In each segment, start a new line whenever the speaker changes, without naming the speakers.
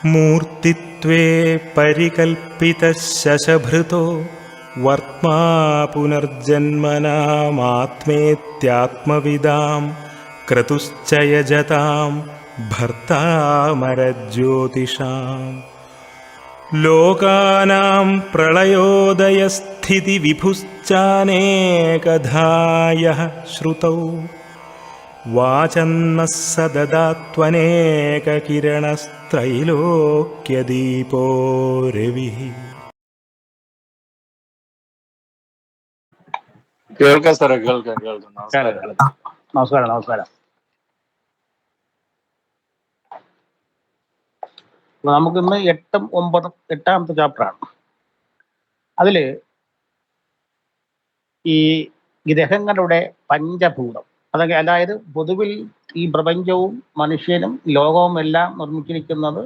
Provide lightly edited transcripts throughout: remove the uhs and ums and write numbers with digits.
മൂർത്തിത്വേ പരികൽപ്പിതശശഭൃതോ വർത്മാ പുനർജന്മനാമാത്മേത്യാത്മവിദാം ക്രതുശ്ച യജതാം ഭർത്താമരജ്യോതിഷാം ലോകാനാം പ്രളയോദയസ്ഥിതിവിഭുശ്ചാനേകധായഃ ശ്രുതൗ വാചന്നഃ സദദാത്വനേകകിരണസ്ത്രൈലോക്യദീപോ രവിഃ.
കേൾക്കാം സാറേ, കേൾക്കാം.
നമസ്കാരം. നമുക്കിന്ന് 8ഉം 9ഉം 8ാമത്തെ ചാപ്റ്ററാണ്. അതില് ഈ ഗ്രഹങ്ങളുടെ പഞ്ചഭൂതം, അതായത് പൊതുവിൽ ഈ പ്രപഞ്ചവും മനുഷ്യനും ലോകവും എല്ലാം നിർമ്മിച്ചിരിക്കുന്നത്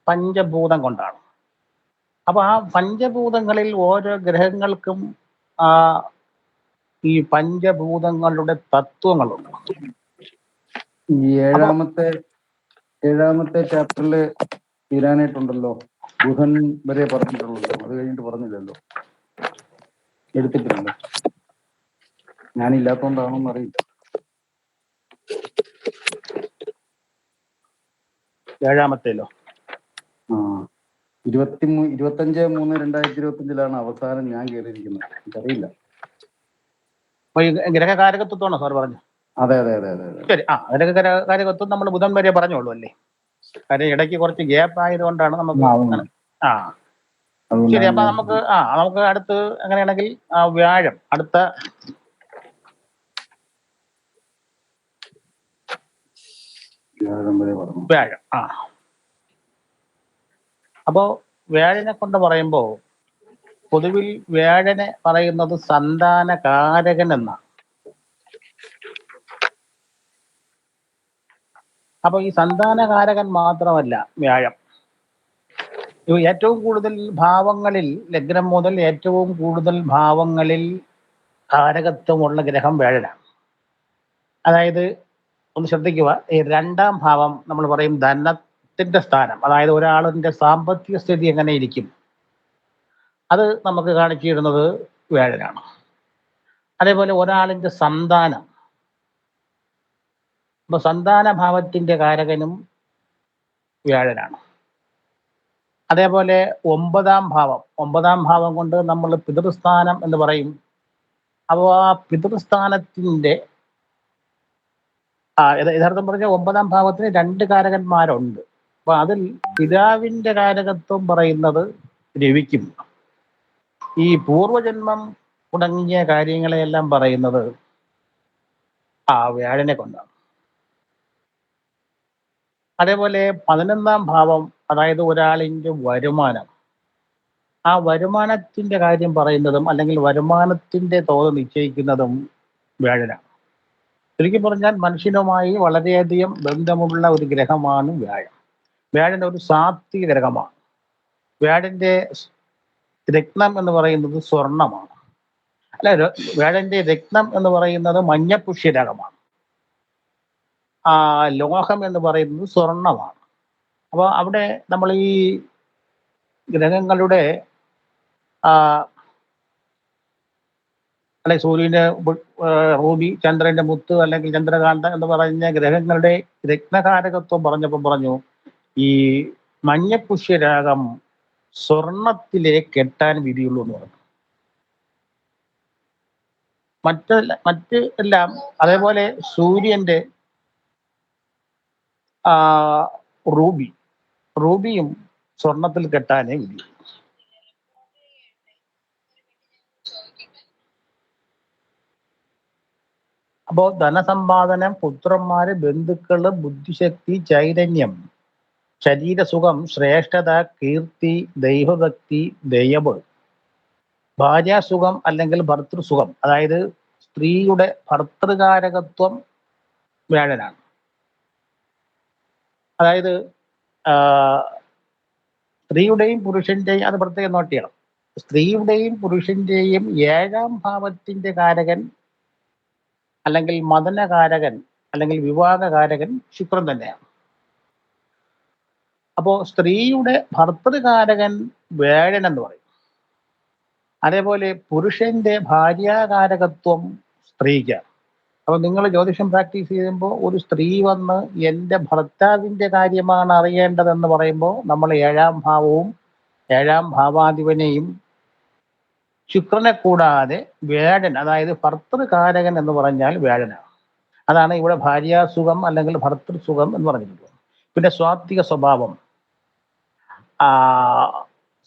പഞ്ചഭൂതം കൊണ്ടാണ്. അപ്പൊ ആ പഞ്ചഭൂതങ്ങളിൽ ഓരോ ഗ്രഹങ്ങൾക്കും ഈ പഞ്ചഭൂതങ്ങളുടെ തത്വങ്ങളുണ്ട്.
ഈ ഏഴാമത്തെ ചാപ്റ്ററില് തീരാനായിട്ടുണ്ടല്ലോ. ബുധൻ വരെ പറഞ്ഞിട്ടുള്ളൂ, അത് കഴിഞ്ഞിട്ട് പറഞ്ഞില്ലല്ലോ, എടുത്തിട്ടില്ലല്ലോ. ഞാനില്ലാത്തോണ്ടാണോന്ന് അറിയില്ല.
ഏഴാമത്തേലോ
25/3/2025 അവസാനം ഞാൻ കയറിയിരിക്കുന്നത്. എനിക്കറിയില്ല.
ഗ്രഹകാരകത്വമാണോ സാർ പറഞ്ഞു?
അതെ.
ശരി. ഗ്രഹകാരകത്വം നമ്മൾ ബുധൻ വരെ പറഞ്ഞോളൂ അല്ലേ? കാര്യം ഇടയ്ക്ക് കുറച്ച് ഗ്യാപ്പ് ആയതുകൊണ്ടാണ് നമുക്ക്. ശരി. അപ്പൊ നമുക്ക് അടുത്ത് അങ്ങനെയാണെങ്കിൽ വ്യാഴം, അടുത്ത വ്യാഴം. അപ്പോ വ്യാഴനെ കൊണ്ട് പറയുമ്പോ പൊതുവിൽ വ്യാഴനെ പറയുന്നത് സന്താനകാരകൻ എന്നാണ്. അപ്പൊ ഈ സന്താനകാരകൻ മാത്രമല്ല വ്യാഴം, ഏറ്റവും കൂടുതൽ ഭാവങ്ങളിൽ, ലഗ്നം മുതൽ ഏറ്റവും കൂടുതൽ ഭാവങ്ങളിൽ കാരകത്വമുള്ള ഗ്രഹം വ്യാഴനാണ്. അതായത് ഒന്ന് ശ്രദ്ധിക്കുക, ഈ 2ാം ഭാവം നമ്മൾ പറയും ധനത്തിന്റെ സ്ഥാനം, അതായത് ഒരാളിന്റെ സാമ്പത്തിക സ്ഥിതി എങ്ങനെ ഇരിക്കും, അത് നമുക്ക് കാണിച്ചു തരുന്നത് വ്യാഴനാണ്. അതേപോലെ ഒരാളിന്റെ സന്താനം, അപ്പൊ സന്താന ഭാവത്തിന്റെ കാരകനും വ്യാഴനാണ്. അതേപോലെ 9ാം ഭാവം കൊണ്ട് നമ്മൾ പിതൃസ്ഥാനം എന്ന് പറയും. അപ്പോൾ ആ പിതൃസ്ഥാനത്തിന്റെ യഥാർത്ഥം പറഞ്ഞാൽ 9ാം ഭാവത്തിന് 2 കാരകന്മാരുണ്ട്. അപ്പൊ അതിൽ പിതാവിന്റെ കാരകത്വം പറയുന്നത് രവിക്കും, ഈ പൂർവജന്മം തുടങ്ങിയ കാര്യങ്ങളെയെല്ലാം പറയുന്നത് വ്യാഴനെ കൊണ്ടാണ്. അതേപോലെ 11ാം ഭാവം, അതായത് ഒരാളിന്റെ വരുമാനം, ആ വരുമാനത്തിന്റെ കാര്യം പറയുന്നതും അല്ലെങ്കിൽ വരുമാനത്തിന്റെ തോത് നിശ്ചയിക്കുന്നതും വ്യാഴനാണ്. ചുരുക്കി പറഞ്ഞാൽ മനുഷ്യനുമായി വളരെയധികം ബന്ധമുള്ള ഒരു ഗ്രഹമാണ് വ്യാഴം. വ്യാഴൻ ഒരു സാത്വിക ഗ്രഹമാണ്. വ്യാഴന്റെ രത്നം എന്ന് പറയുന്നത് സ്വർണമാണ്. വ്യാഴന്റെ രത്നം എന്ന് പറയുന്നത് മഞ്ഞപ്പുഷ്യരകമാണ്. ലോഹം എന്ന് പറയുന്നത് സ്വർണമാണ്. അപ്പോൾ അവിടെ നമ്മൾ ഈ ഗ്രഹങ്ങളുടെ അല്ലെ സൂര്യന് റൂബി, ചന്ദ്രന്റെ മുത്ത് അല്ലെങ്കിൽ ചന്ദ്രകാന്ത എന്ന് പറഞ്ഞ ഗ്രഹങ്ങളുടെ രത്നകാരകത്വം പറഞ്ഞപ്പോൾ പറഞ്ഞു ഈ മഞ്ഞപ്പുഷ്യരാഗം സ്വർണത്തിലെ കെട്ടാൻ വിധിയുള്ളൂ എന്ന് പറഞ്ഞു. മറ്റ് എല്ലാം അതേപോലെ സൂര്യന്റെ റൂബിയും സ്വർണത്തിൽ കെട്ടാനേ വിധി. അപ്പോ ധനസമ്പാദനം, പുത്രന്മാര്, ബന്ധുക്കള്, ബുദ്ധിശക്തി, ചൈതന്യം, ശരീരസുഖം, ശ്രേഷ്ഠത, കീർത്തി, ദൈവഭക്തി, ദയവ്, ഭാര്യാസുഖം അല്ലെങ്കിൽ ഭർത്തൃസുഖം, അതായത് സ്ത്രീയുടെ ഭർത്തൃകാരകത്വം വ്യാഴനാണ്. അതായത് സ്ത്രീയുടെയും പുരുഷന്റെയും, അത് പ്രത്യേകം നോട്ട് ചെയ്യണം, സ്ത്രീയുടെയും പുരുഷന്റെയും 7ാം ഭാവത്തിന്റെ കാരകൻ അല്ലെങ്കിൽ മദനകാരകൻ അല്ലെങ്കിൽ വിവാഹകാരകൻ ശുക്രൻ തന്നെയാണ്. അപ്പോ സ്ത്രീയുടെ ഭർതൃകാരകൻ വേഴൻ എന്ന് പറയും. അതേപോലെ പുരുഷന്റെ ഭാര്യാകാരകത്വം സ്ത്രീക്കാണ്. അപ്പൊ നിങ്ങൾ ജ്യോതിഷം പ്രാക്ടീസ് ചെയ്യുമ്പോൾ ഒരു സ്ത്രീ വന്ന് എൻ്റെ ഭർത്താവിന്റെ കാര്യമാണ് അറിയേണ്ടതെന്ന് പറയുമ്പോൾ നമ്മൾ ഏഴാം ഭാവവും ഏഴാം ഭാവാധിപനെയും ശുക്രനെ കൂടാതെ വേഴൻ, അതായത് ഭർതൃകാരകൻ എന്ന് പറഞ്ഞാൽ വേഴനാണ്. അതാണ് ഇവിടെ ഭാര്യാസുഖം അല്ലെങ്കിൽ ഭർതൃസുഖം എന്ന് പറഞ്ഞിട്ടുള്ളത്. പിന്നെ സ്വാത്വിക സ്വഭാവം, ആ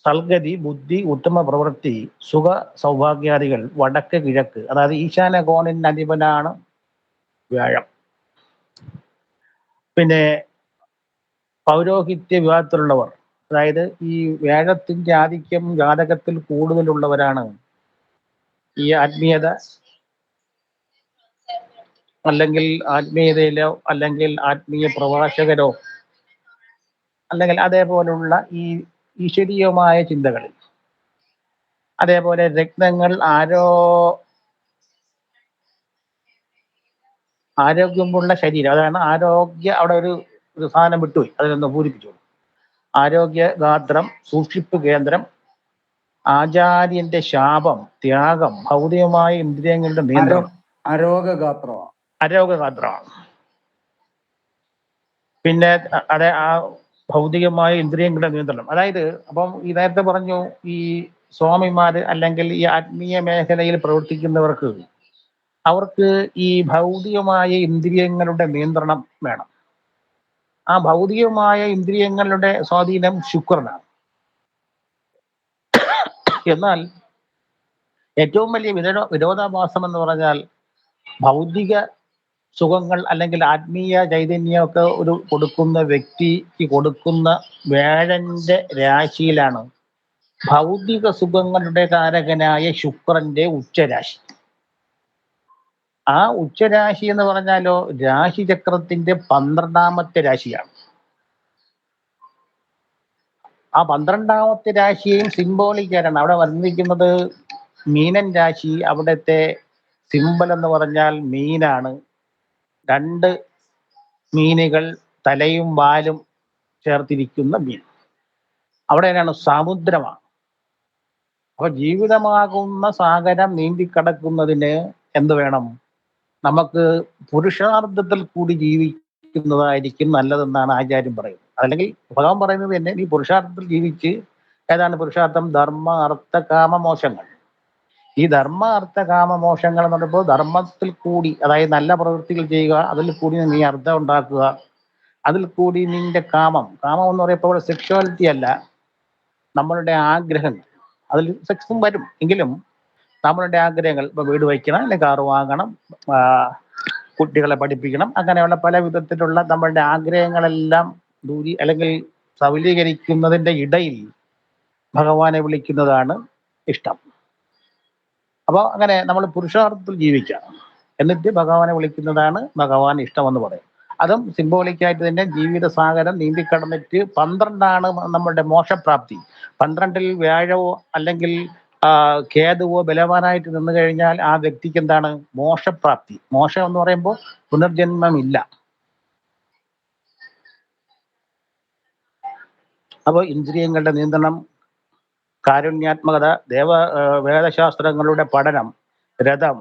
സൽഗതി, ബുദ്ധി, ഉത്തമ പ്രവൃത്തി, സുഖ സൗഭാഗ്യാദികൾ, വടക്ക് കിഴക്ക്, അതായത് ഈശാന കോണിന്റെ അധിപനാണ് വ്യാഴം. പിന്നെ പൗരോഹിത്യ വിഭാഗത്തിലുള്ളവർ, അതായത് ഈ വ്യാഴത്തിന്റെ ആധിക്യം ജാതകത്തിൽ കൂടുതലുള്ളവരാണ് ഈ ആത്മീയത അല്ലെങ്കിൽ ആത്മീയതയിലോ അല്ലെങ്കിൽ ആത്മീയ പ്രഭാഷകരോ അല്ലെങ്കിൽ അതേപോലുള്ള ഈ ഈശ്വരീയമായ ചിന്തകളിൽ, അതേപോലെ രത്നങ്ങൾ, ആരോഗ്യമുള്ള ശരീരം, അതാണ് ആരോഗ്യ, അവിടെ ഒരു സാധനം വിട്ടുപോയി, അതിനൊന്ന് പൂരിപ്പിച്ചോളൂ. ആരോഗ്യ ഗാത്രം, സൂക്ഷിപ്പ് കേന്ദ്രം, ആചാര്യന്റെ ശാപം, ത്യാഗം, ഭൗതികമായ ഇന്ദ്രിയങ്ങളുടെ നിയന്ത്രണം.
അരോഗഗാത്രമാണ്.
അരോഗഗാത്രമാണ്. പിന്നെ അതെ, ആ ഭൗതികമായ ഇന്ദ്രിയങ്ങളുടെ നിയന്ത്രണം. അതായത് അപ്പം ഈ നേരത്തെ പറഞ്ഞു, ഈ സ്വാമിമാര് അല്ലെങ്കിൽ ഈ ആത്മീയ മേഖലയിൽ പ്രവർത്തിക്കുന്നവർക്ക് അവർക്ക് ഈ ഭൗതികമായ ഇന്ദ്രിയങ്ങളുടെ നിയന്ത്രണം വേണം. ആ ഭൗതികമായ ഇന്ദ്രിയങ്ങളുടെ സ്വാധീനം ശുക്രനാണ്. എന്നാൽ ഏറ്റവും വലിയ വിരോധാഭാസം എന്ന് പറഞ്ഞാൽ ഭൗതിക സുഖങ്ങൾ അല്ലെങ്കിൽ ആത്മീയ ചൈതന്യമൊക്കെ ഒരു കൊടുക്കുന്ന വ്യക്തിക്ക് കൊടുക്കുന്ന വേഴന്റെ രാശിയിലാണ് ഭൗതിക സുഖങ്ങളുടെ കാരകനായ ശുക്രന്റെ ഉച്ചരാശി. ആ ഉച്ചരാശി എന്ന് പറഞ്ഞാലോ രാശിചക്രത്തിന്റെ 12ാമത്തെ രാശിയാണ്. ആ 12ാമത്തെ രാശിയെയും സിംബോളിക്കാരാണ്. അവിടെ വന്നിരിക്കുന്നത് മീനൻ രാശി, അവിടുത്തെ സിമ്പൽ എന്ന് പറഞ്ഞാൽ മീനാണ്. 2 മീനുകൾ, തലയും വാലും ചേർത്തിരിക്കുന്ന മീൻ. അവിടെയാണ് സമുദ്രമാണ്. അപ്പൊ ജീവിതമാകുന്ന സാഗരം നീന്തിക്കടക്കുന്നതിന് എന്ത് വേണം? നമുക്ക് പുരുഷാർത്ഥത്തിൽ കൂടി ജീവിക്കുന്നതായിരിക്കും നല്ലതെന്നാണ് ആചാര്യം പറയുന്നത്. അല്ലെങ്കിൽ ഭഗവാൻ പറയുന്നത് തന്നെ, ഈ പുരുഷാർത്ഥത്തിൽ ജീവിച്ച്, ഏതാണ് പുരുഷാർത്ഥം? ധർമ്മ, അർത്ഥ, കാമ, മോക്ഷങ്ങൾ. ഈ ധർമ്മ, അർത്ഥ, കാമ, മോക്ഷങ്ങൾ എന്ന് പറയുമ്പോൾ ധർമ്മത്തിൽ കൂടി, അതായത് നല്ല പ്രവൃത്തികൾ ചെയ്യുക, അതിൽ കൂടി നീ അർത്ഥം ഉണ്ടാക്കുക, അതിൽ കൂടി നിന്റെ കാമം എന്ന് പറയുമ്പോൾ സെക്ഷുവാലിറ്റി അല്ല, നമ്മളുടെ ആഗ്രഹങ്ങൾ. അതിൽ സെക്സും വരും, എങ്കിലും നമ്മളുടെ ആഗ്രഹങ്ങൾ, ഇപ്പൊ വീട് വയ്ക്കണം, അല്ലെങ്കിൽ കാറ് വാങ്ങണം, കുട്ടികളെ പഠിപ്പിക്കണം, അങ്ങനെയുള്ള പല വിധത്തിലുള്ള നമ്മളുടെ ആഗ്രഹങ്ങളെല്ലാം അല്ലെങ്കിൽ സബലീകരിക്കുന്നതിന്റെ ഇടയിൽ ഭഗവാനെ വിളിക്കുന്നതാണ് ഇഷ്ടം. അപ്പോൾ അങ്ങനെ നമ്മൾ പുരുഷാർത്ഥത്തിൽ ജീവിക്കാം, എന്നിട്ട് ഭഗവാനെ വിളിക്കുന്നതാണ് ഭഗവാൻ ഇഷ്ടമെന്ന് പറയും. അതും സിംബോളിക്കായിട്ട് തന്നെ ജീവിത സാഗരം നീന്തിക്കടന്നിട്ട് 12 നമ്മളുടെ മോക്ഷപ്രാപ്തി. 12ൽ വ്യാഴവോ അല്ലെങ്കിൽ കേതുവോ ബലവാനായിട്ട് നിന്നു കഴിഞ്ഞാൽ ആ വ്യക്തിക്ക് എന്താണ്? മോക്ഷപ്രാപ്തി. മോക്ഷം എന്ന് പറയുമ്പോൾ പുനർജന്മമില്ല. അപ്പോൾ ഇന്ദ്രിയങ്ങളുടെ നിയന്ത്രണം, കാരുണ്യാത്മകത, വേദശാസ്ത്രങ്ങളുടെ പഠനം, രഥം,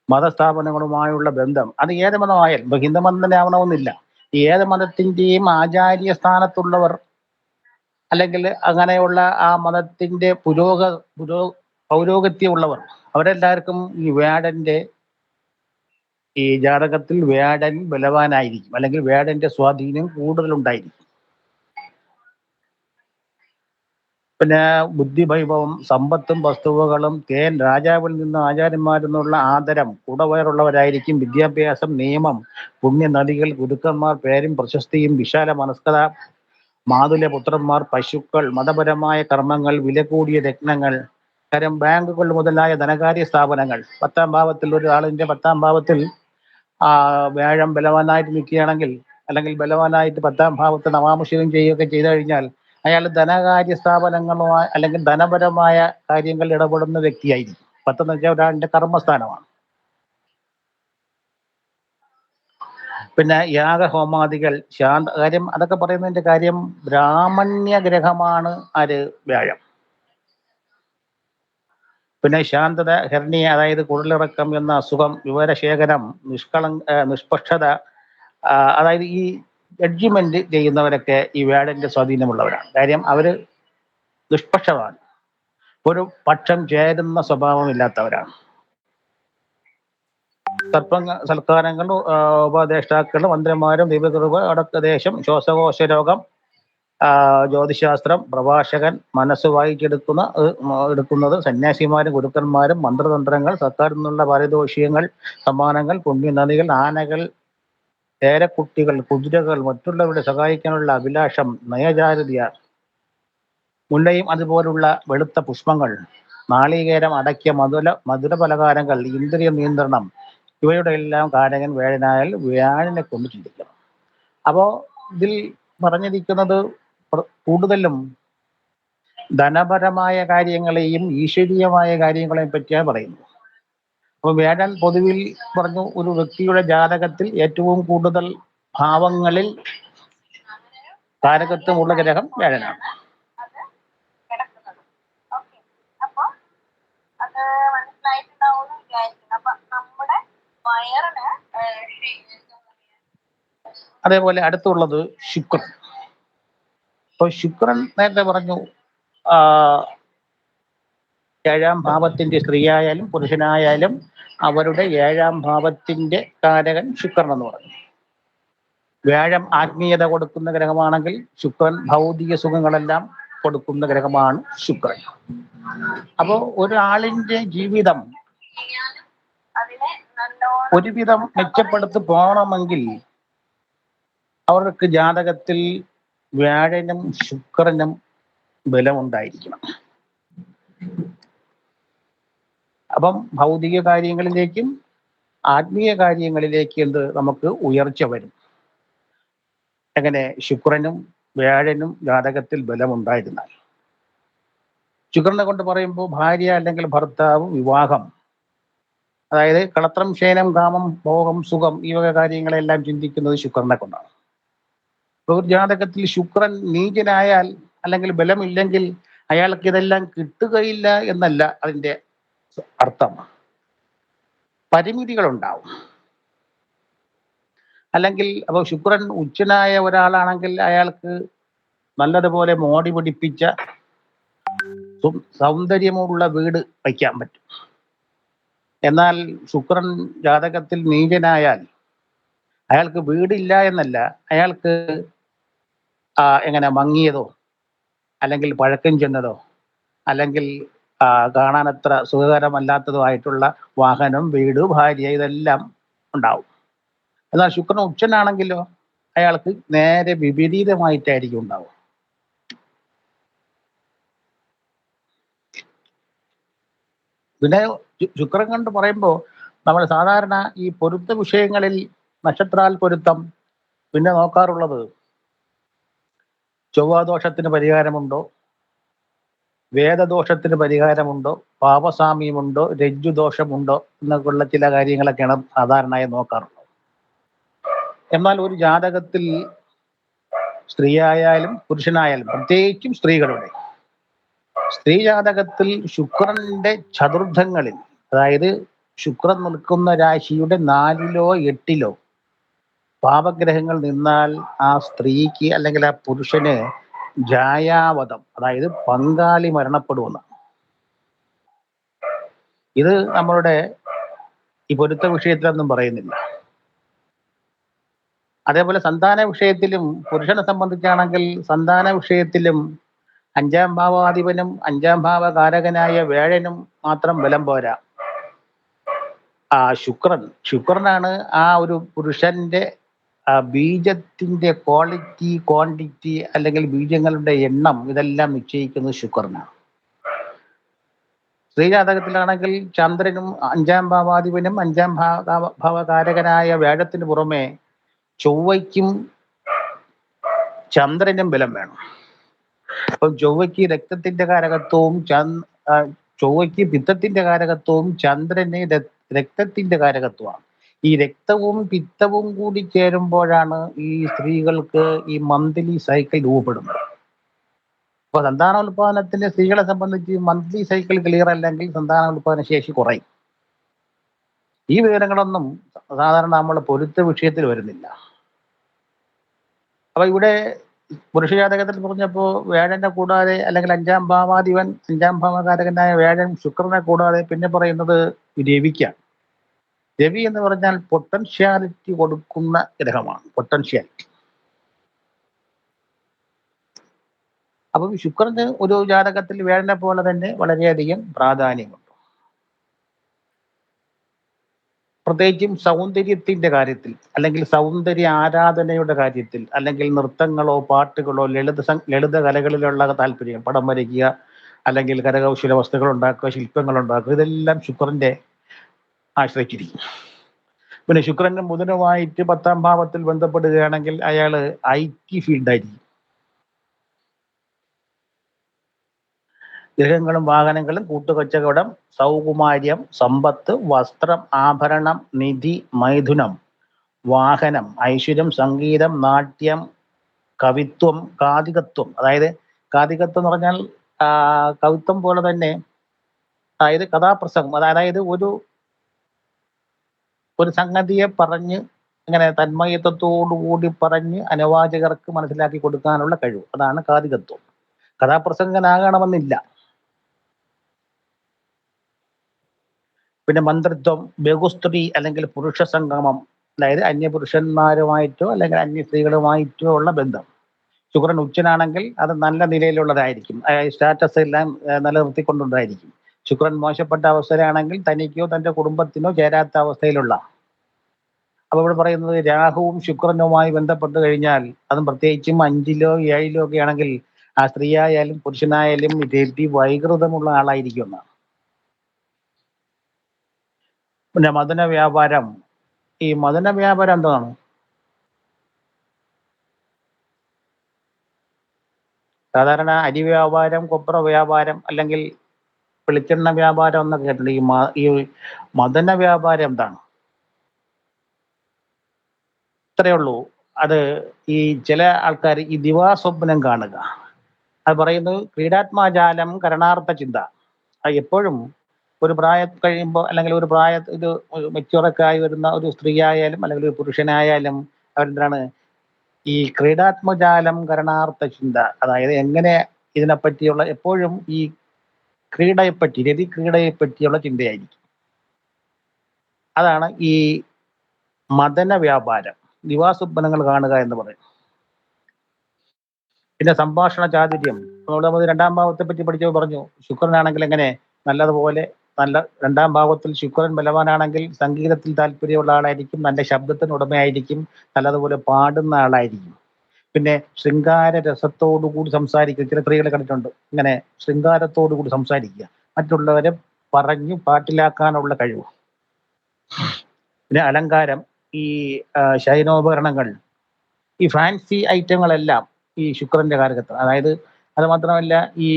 മതസ്ഥാപനങ്ങളുമായുള്ള ബന്ധം, അത് ഏത് മതമായാലും, ഇപ്പൊ ഹിന്ദുമതം തന്നെ ആവണമെന്നില്ല. ഏത് മതത്തിന്റെയും ആചാര്യ സ്ഥാനത്തുള്ളവർ അല്ലെങ്കിൽ അങ്ങനെയുള്ള ആ മതത്തിന്റെ പൗരോഗത്യമുള്ളവർ, അവരെല്ലാവർക്കും ഈ വേടന്റെ, ഈ ജാതകത്തിൽ വേടൻ ബലവാനായിരിക്കും, അല്ലെങ്കിൽ വേടന്റെ സ്വാധീനം കൂടുതലുണ്ടായിരിക്കും. പിന്നെ ബുദ്ധിവൈഭവം, സമ്പത്തും വസ്തുവകളും, തേൻ, രാജാവിൽ നിന്ന് ആചാര്യന്മാരിൽ നിന്നുള്ള ആദരം, കൂടവയറുള്ളവരായിരിക്കും, വിദ്യാഭ്യാസം, നിയമം, പുണ്യനദികൾ, ഗുരുക്കന്മാർ, പേരും പ്രശസ്തിയും, വിശാല മനസ്കത, മാതുല പുത്രന്മാർ, പശുക്കൾ, മതപരമായ കർമ്മങ്ങൾ, വില കൂടിയ രത്നങ്ങൾ, തരം ബാങ്കുകൾ മുതലായ ധനകാര്യ സ്ഥാപനങ്ങൾ. 10ാം ഭാവത്തിൽ ഒരാളിന്റെ 10ാം ഭാവത്തിൽ വ്യാഴം ബലവാനായിട്ട് നിൽക്കുകയാണെങ്കിൽ, അല്ലെങ്കിൽ ബലവാനായിട്ട് 10ാം ഭാവത്ത് നവാമുഷയും ചെയ്യുകയൊക്കെ ചെയ്തു കഴിഞ്ഞാൽ അയാൾ ധനകാര്യ സ്ഥാപനങ്ങളുമായി അല്ലെങ്കിൽ ധനപരമായ കാര്യങ്ങൾ ഇടപെടുന്ന വ്യക്തിയായിരിക്കും. 10 എന്ന് വെച്ചാൽ ഒരാളിന്റെ കർമ്മസ്ഥാനമാണ്. പിന്നെ യാഗഹോമാദികൾ കാര്യം അതൊക്കെ പറയുന്നതിന്റെ കാര്യം ബ്രാഹ്മണ്യ ഗ്രഹമാണ് ആര് വ്യാഴം. പിന്നെ ശാന്തത, ഹെർണിയ അതായത് കുഴലിറക്കം എന്ന അസുഖം, വിവരശേഖരം, നിഷ്പക്ഷത, അതായത് ഈ ജഡ്ജിമെന്റ് ചെയ്യുന്നവരൊക്കെ ഈ വ്യാഴന്റെ സ്വാധീനമുള്ളവരാണ്. കാര്യം അവര് നിഷ്പക്ഷമാണ്, ഒരു പക്ഷം ചേരുന്ന സ്വഭാവമില്ലാത്തവരാണ്. സൽക്കാരങ്ങൾ, ഉപദേഷ്ടാക്കൾ, മന്ത്രിമാരും, ദൈവകൃപ, അടക്കദേശം, ശ്വാസകോശ രോഗം, ജ്യോതിശാസ്ത്രം, പ്രഭാഷകൻ, മനസ്സ് എടുക്കുന്നത്, സന്യാസിമാരും ഗുരുക്കന്മാരും, മന്ത്രതന്ത്രങ്ങൾ, സർക്കാരിൽ നിന്നുള്ള പാരിതോഷികങ്ങൾ, സമ്മാനങ്ങൾ, പുണ്യനദികൾ, ആനകൾ, പേരക്കുട്ടികൾ, കുതിരകൾ, മറ്റുള്ളവരുടെ സഹായിക്കാനുള്ള അഭിലാഷം, നയചാരുത, മുല്ലയും അതുപോലുള്ള വെളുത്ത പുഷ്പങ്ങൾ, നാളികേരം അടക്കിയ മധുര പലഹാരങ്ങൾ, ഇന്ദ്രിയ നിയന്ത്രണം, ഇവയുടെ എല്ലാം കാരകൻ വേഴനായാൽ വ്യാഴനെ കൊണ്ട് ചിന്തിക്കണം. അപ്പോ ഇതിൽ പറഞ്ഞിരിക്കുന്നത് കൂടുതലും ധനപരമായ കാര്യങ്ങളെയും ഈശ്വരീയമായ കാര്യങ്ങളെയും പറ്റിയാണ് പറയുന്നത്. അപ്പൊ വ്യാഴൻ പൊതുവിൽ പറഞ്ഞു ഒരു വ്യക്തിയുടെ ജാതകത്തിൽ ഏറ്റവും കൂടുതൽ ഭാവങ്ങളിൽ കാരകത്വമുള്ള ഗ്രഹം വ്യാഴനാണ്. അതേപോലെ അടുത്തുള്ളത് ശുക്രൻ. അപ്പൊ ശുക്രൻ നേരത്തെ പറഞ്ഞു ഏഴാം ഭാവത്തിന്റെ സ്ത്രീയായാലും പുരുഷനായാലും അവരുടെ ഏഴാം ഭാവത്തിന്റെ കാരകൻ ശുക്രൻ എന്ന് പറഞ്ഞു. വ്യാഴം ആത്മീയത കൊടുക്കുന്ന ഗ്രഹമാണെങ്കിൽ ശുക്രൻ ഭൗതിക സുഖങ്ങളെല്ലാം കൊടുക്കുന്ന ഗ്രഹമാണ് ശുക്രൻ. അപ്പോ ഒരാളിന്റെ ജീവിതം ഒരുവിധം മെച്ചപ്പെടുത്തി പോകണമെങ്കിൽ അവർക്ക് ജാതകത്തിൽ വ്യാഴനും ശുക്രനും ബലമുണ്ടായിരിക്കണം. അപ്പം ഭൗതിക കാര്യങ്ങളിലേക്കും ആത്മീയ കാര്യങ്ങളിലേക്കും നമുക്ക് ഉയർച്ച വരും. എങ്ങനെ? ശുക്രനും വ്യാഴനും ജാതകത്തിൽ ബലമുണ്ടായിരുന്നാൽ. ശുക്രനെ കൊണ്ട് പറയുമ്പോൾ ഭാര്യ അല്ലെങ്കിൽ ഭർത്താവ്, വിവാഹം, അതായത് കളത്രം, ശയനം, കാമം, ഭോഗം, സുഖം, ഈ വക കാര്യങ്ങളെല്ലാം ചിന്തിക്കുന്നത് ശുക്രനെ കൊണ്ടാണ്. ഒരു ജാതകത്തിൽ ശുക്രൻ നീചനായാൽ അല്ലെങ്കിൽ ബലമില്ലെങ്കിൽ അയാൾക്ക് ഇതെല്ലാം കിട്ടുകയില്ല എന്നല്ല അതിന്റെ അർത്ഥം. പരിമിതികളുണ്ടാവും. അല്ലെങ്കിൽ അപ്പോൾ ശുക്രൻ ഉച്ചനായ ഒരാളാണെങ്കിൽ അയാൾക്ക് നല്ലതുപോലെ മോടി പിടിപ്പിച്ച സൗന്ദര്യമുള്ള വീട് വയ്ക്കാൻ പറ്റും. എന്നാൽ ശുക്രൻ ജാതകത്തിൽ നീചനായാൽ അയാൾക്ക് വീടില്ല എന്നല്ല, അയാൾക്ക് എങ്ങനെ മങ്ങിയതോ അല്ലെങ്കിൽ പഴക്കം ചെന്നതോ അല്ലെങ്കിൽ കാണാൻ അത്ര സുഖകരമല്ലാത്തതോ ആയിട്ടുള്ള വാഹനം, വീട്, ഭാര്യ, ഇതെല്ലാം ഉണ്ടാവും. എന്നാൽ ശുക്രൻ ഉച്ചനാണെങ്കിലോ അയാൾക്ക് നേരെ വിപരീതമായിട്ടായിരിക്കും ഉണ്ടാവും. പിന്നെ ശുക്രൻ കൊണ്ട് പറയുമ്പോൾ നമ്മൾ സാധാരണ ഈ പൊരുത്ത വിഷയങ്ങളിൽ നക്ഷത്രാൽ പൊരുത്തം പിന്നെ നോക്കാറുള്ളത് ചൊവ്വാദോഷത്തിന് പരിഹാരമുണ്ടോ, വേദദോഷത്തിന് പരിഹാരമുണ്ടോ, പാപസാമ്യമുണ്ടോ, രജ്ജുദോഷമുണ്ടോ എന്നൊക്കെയുള്ള ചില കാര്യങ്ങളൊക്കെയാണ് സാധാരണയായി നോക്കാറുള്ളത്. എന്നാൽ ഒരു ജാതകത്തിൽ സ്ത്രീയായാലും പുരുഷനായാലും, പ്രത്യേകിച്ചും സ്ത്രീ ജാതകത്തിൽ ശുക്രന്റെ ചതുർത്ഥങ്ങളിൽ, അതായത് ശുക്രൻ നിൽക്കുന്ന രാശിയുടെ 4-ലോ 8-ലോ പാപഗ്രഹങ്ങൾ നിന്നാൽ ആ സ്ത്രീക്ക് അല്ലെങ്കിൽ ആ പുരുഷന് ജായാവധം, അതായത് പങ്കാളി മരണപ്പെടുമെന്നാണ്. ഇത് നമ്മളുടെ ഈ പൊരുത്ത വിഷയത്തിലൊന്നും പറയുന്നില്ല. അതേപോലെ സന്താന വിഷയത്തിലും പുരുഷനെ സംബന്ധിച്ചാണെങ്കിൽ സന്താന വിഷയത്തിലും 5-ാം ഭാവാധിപനും 5-ാം ഭാവകാരകനായ വ്യാഴനും മാത്രം ബലം പോരാ. ശുക്രനാണ് ആ ഒരു പുരുഷന്റെ ബീജത്തിന്റെ ക്വാളിറ്റി, ക്വാണ്ടിറ്റി അല്ലെങ്കിൽ ബീജങ്ങളുടെ എണ്ണം ഇതെല്ലാം നിശ്ചയിക്കുന്നത് ശുക്രനാണ്. സ്ത്രീജാതകത്തിലാണെങ്കിൽ ചന്ദ്രനും 5-ാം ഭാവാധിപനും 5-ാം ഭാവകാരകനായ വ്യാഴത്തിന് പുറമെ ചൊവ്വയ്ക്കും ചന്ദ്രനും ബലം വേണം. അപ്പം ചൊവ്വയ്ക്ക് രക്തത്തിന്റെ കാരകത്വവും ചൊവ്വയ്ക്ക് പിത്തത്തിന്റെ കാരകത്വവും ചന്ദ്രന് രക്തത്തിന്റെ കാരകത്വമാണ്. ഈ രക്തവും പിത്തവും കൂടി ചേരുമ്പോഴാണ് ഈ സ്ത്രീകൾക്ക് ഈ മന്ത്ലി സൈക്കിൾ രൂപപ്പെടുന്നത്. അപ്പൊ സന്താനോൽപാദനത്തിന് സ്ത്രീകളെ സംബന്ധിച്ച് മന്ത്ലി സൈക്കിൾ ക്ലിയർ അല്ലെങ്കിൽ സന്താനോൽപാദന ശേഷി കുറയും. ഈ വിവരങ്ങളൊന്നും സാധാരണ നമ്മൾ പൊരുത്ത വിഷയത്തിൽ വരുന്നില്ല. അപ്പൊ ഇവിടെ പുരുഷജാതകത്തിൽ പറഞ്ഞപ്പോ വ്യാഴനെ കൂടാതെ അല്ലെങ്കിൽ അഞ്ചാം ഭാവകാരകനായ വ്യാഴൻ ശുക്രനെ കൂടാതെ പിന്നെ പറയുന്നത് രവിക്കാണ്. രവി എന്ന് പറഞ്ഞാൽ പൊട്ടൻഷ്യാലിറ്റി കൊടുക്കുന്ന ഗ്രഹമാണ്, പൊട്ടൻഷ്യാലിറ്റി. അപ്പം ശുക്രന് ഒരു ജാതകത്തിൽ വ്യാഴനെ പോലെ തന്നെ വളരെയധികം പ്രാധാന്യമുണ്ട്. പ്രത്യേകിച്ചും സൗന്ദര്യത്തിന്റെ കാര്യത്തിൽ, അല്ലെങ്കിൽ സൗന്ദര്യ ആരാധനയുടെ കാര്യത്തിൽ, അല്ലെങ്കിൽ നൃത്തങ്ങളോ പാട്ടുകളോ ലളിത കലകളിലുള്ള താല്പര്യം, പടം വരയ്ക്കുക, അല്ലെങ്കിൽ കരകൗശല വസ്തുക്കൾ ഉണ്ടാക്കുക, ശില്പങ്ങൾ ഉണ്ടാക്കുക, ഇതെല്ലാം ശുക്രന്റെ ആശ്രയിച്ചിരിക്കും. പിന്നെ ശുക്രനും ബുധനുമായിട്ട് 10ാം ഭാവത്തിൽ ബന്ധപ്പെടുകയാണെങ്കിൽ അയാള് IT ഫീൽഡായിരിക്കും. ഗൃഹങ്ങളും വാഹനങ്ങളും, കൂട്ടുകച്ചവടം, സൗകുമാര്യം, സമ്പത്ത്, വസ്ത്രം, ആഭരണം, നിധി, മൈഥുനം, വാഹനം, ഐശ്വര്യം, സംഗീതം, നാട്യം, കവിത്വം, കാതികത്വം. അതായത് കാതികത്വം എന്ന് പറഞ്ഞാൽ കവിത്വം പോലെ തന്നെ, അതായത് കഥാപ്രസംഗം. അതായത് ഒരു സംഗതിയെ പറഞ്ഞ് ഇങ്ങനെ തന്മയത്വത്തോടുകൂടി പറഞ്ഞ് അനുവാചകർക്ക് മനസ്സിലാക്കി കൊടുക്കാനുള്ള കഴിവ്, അതാണ് കാതികത്വം. കഥാപ്രസംഗനാകണമെന്നില്ല. പിന്നെ മന്ത്രിത്വം, ബഹുസ്ത്രീ അല്ലെങ്കിൽ പുരുഷ സംഗമം, അതായത് അന്യപുരുഷന്മാരുമായിട്ടോ അല്ലെങ്കിൽ അന്യ സ്ത്രീകളുമായിട്ടോ ഉള്ള ബന്ധം. ശുക്രൻ ഉച്ചനാണെങ്കിൽ അത് നല്ല നിലയിലുള്ളതായിരിക്കും, സ്റ്റാറ്റസ് എല്ലാം നിലനിർത്തിക്കൊണ്ടുണ്ടായിരിക്കും. ശുക്രൻ മോശപ്പെട്ട അവസ്ഥയിലാണെങ്കിൽ തനിക്കോ തന്റെ കുടുംബത്തിനോ ചേരാത്ത അവസ്ഥയിലുള്ള. അപ്പൊ ഇവിടെ പറയുന്നത് രാഹുവും ശുക്രനുമായി ബന്ധപ്പെട്ട് കഴിഞ്ഞാൽ, അതും പ്രത്യേകിച്ചും 5ലോ 7ലോ ഒക്കെ ആണെങ്കിൽ ആ സ്ത്രീയായാലും പുരുഷനായാലും രതി വൈകൃതമുള്ള ആളായിരിക്കും എന്നാണ്. പിന്നെ മദന വ്യാപാരം. ഈ മദന വ്യാപാരം എന്താണ്? സാധാരണ അരി വ്യാപാരം, കൊപ്ര വ്യാപാരം, അല്ലെങ്കിൽ വെളിച്ചെണ്ണ വ്യാപാരം എന്നൊക്കെ കേട്ടിട്ടുണ്ട്. ഈ മദന വ്യാപാരം എന്താണ്? ഇത്രയേ ഉള്ളൂ. അത് ഈ ചില ആൾക്കാർ ഈ ദിവാസ്വപ്നം കാണുക, അത് പറയുന്നത് ക്രീഡാത്മജാലം കരണാർത്ഥ ചിന്ത. അത് എപ്പോഴും ഒരു പ്രായം കഴിയുമ്പോൾ, അല്ലെങ്കിൽ ഒരു ഇത് മെച്ചുവറൊക്കെ ആയി വരുന്ന ഒരു സ്ത്രീ ആയാലും അല്ലെങ്കിൽ ഒരു പുരുഷനായാലും അവരെന്താണ് ഈ ക്രീഡാത്മജാലം കരണാർത്ഥ ചിന്ത, അതായത് എങ്ങനെ ഇതിനെപ്പറ്റിയുള്ള എപ്പോഴും ഈ ക്രീഡയെപ്പറ്റി, രതി ക്രീഡയെപ്പറ്റിയുള്ള ചിന്തയായിരിക്കും. അതാണ് ഈ മദന വ്യാപാരം, ദിവാസ്വപ്നങ്ങൾ കാണുക എന്ന് പറയും. പിന്നെ സംഭാഷണ ചാതുര്യം, നമ്മൾ 2ാം ഭാവത്തെ പറ്റി പഠിച്ചപ്പോൾ പറഞ്ഞു, ശുക്രനാണെങ്കിൽ എങ്ങനെ നല്ലതുപോലെ നല്ല 2ാം ഭാവത്തിൽ ശുക്രൻ ബലവാനാണെങ്കിൽ സംഗീതത്തിൽ താല്പര്യമുള്ള ആളായിരിക്കും, നല്ല ശബ്ദത്തിന് ഉടമയായിരിക്കും, നല്ലതുപോലെ പാടുന്ന ആളായിരിക്കും. പിന്നെ ശൃംഗാര രസത്തോടുകൂടി സംസാരിക്കുക. ചില സ്ത്രീകളെ കണ്ടിട്ടുണ്ട് ഇങ്ങനെ ശൃംഗാരത്തോടുകൂടി സംസാരിക്കുക, മറ്റുള്ളവരെ പറഞ്ഞു പാട്ടിലാക്കാനുള്ള കഴിവ്. പിന്നെ അലങ്കാരം, ഈ ശയനോപകരണങ്ങൾ, ഈ ഫാൻസി ഐറ്റങ്ങളെല്ലാം ഈ ശുക്രന്റെ കാരകത്വം. അതായത് അത് മാത്രമല്ല, ഈ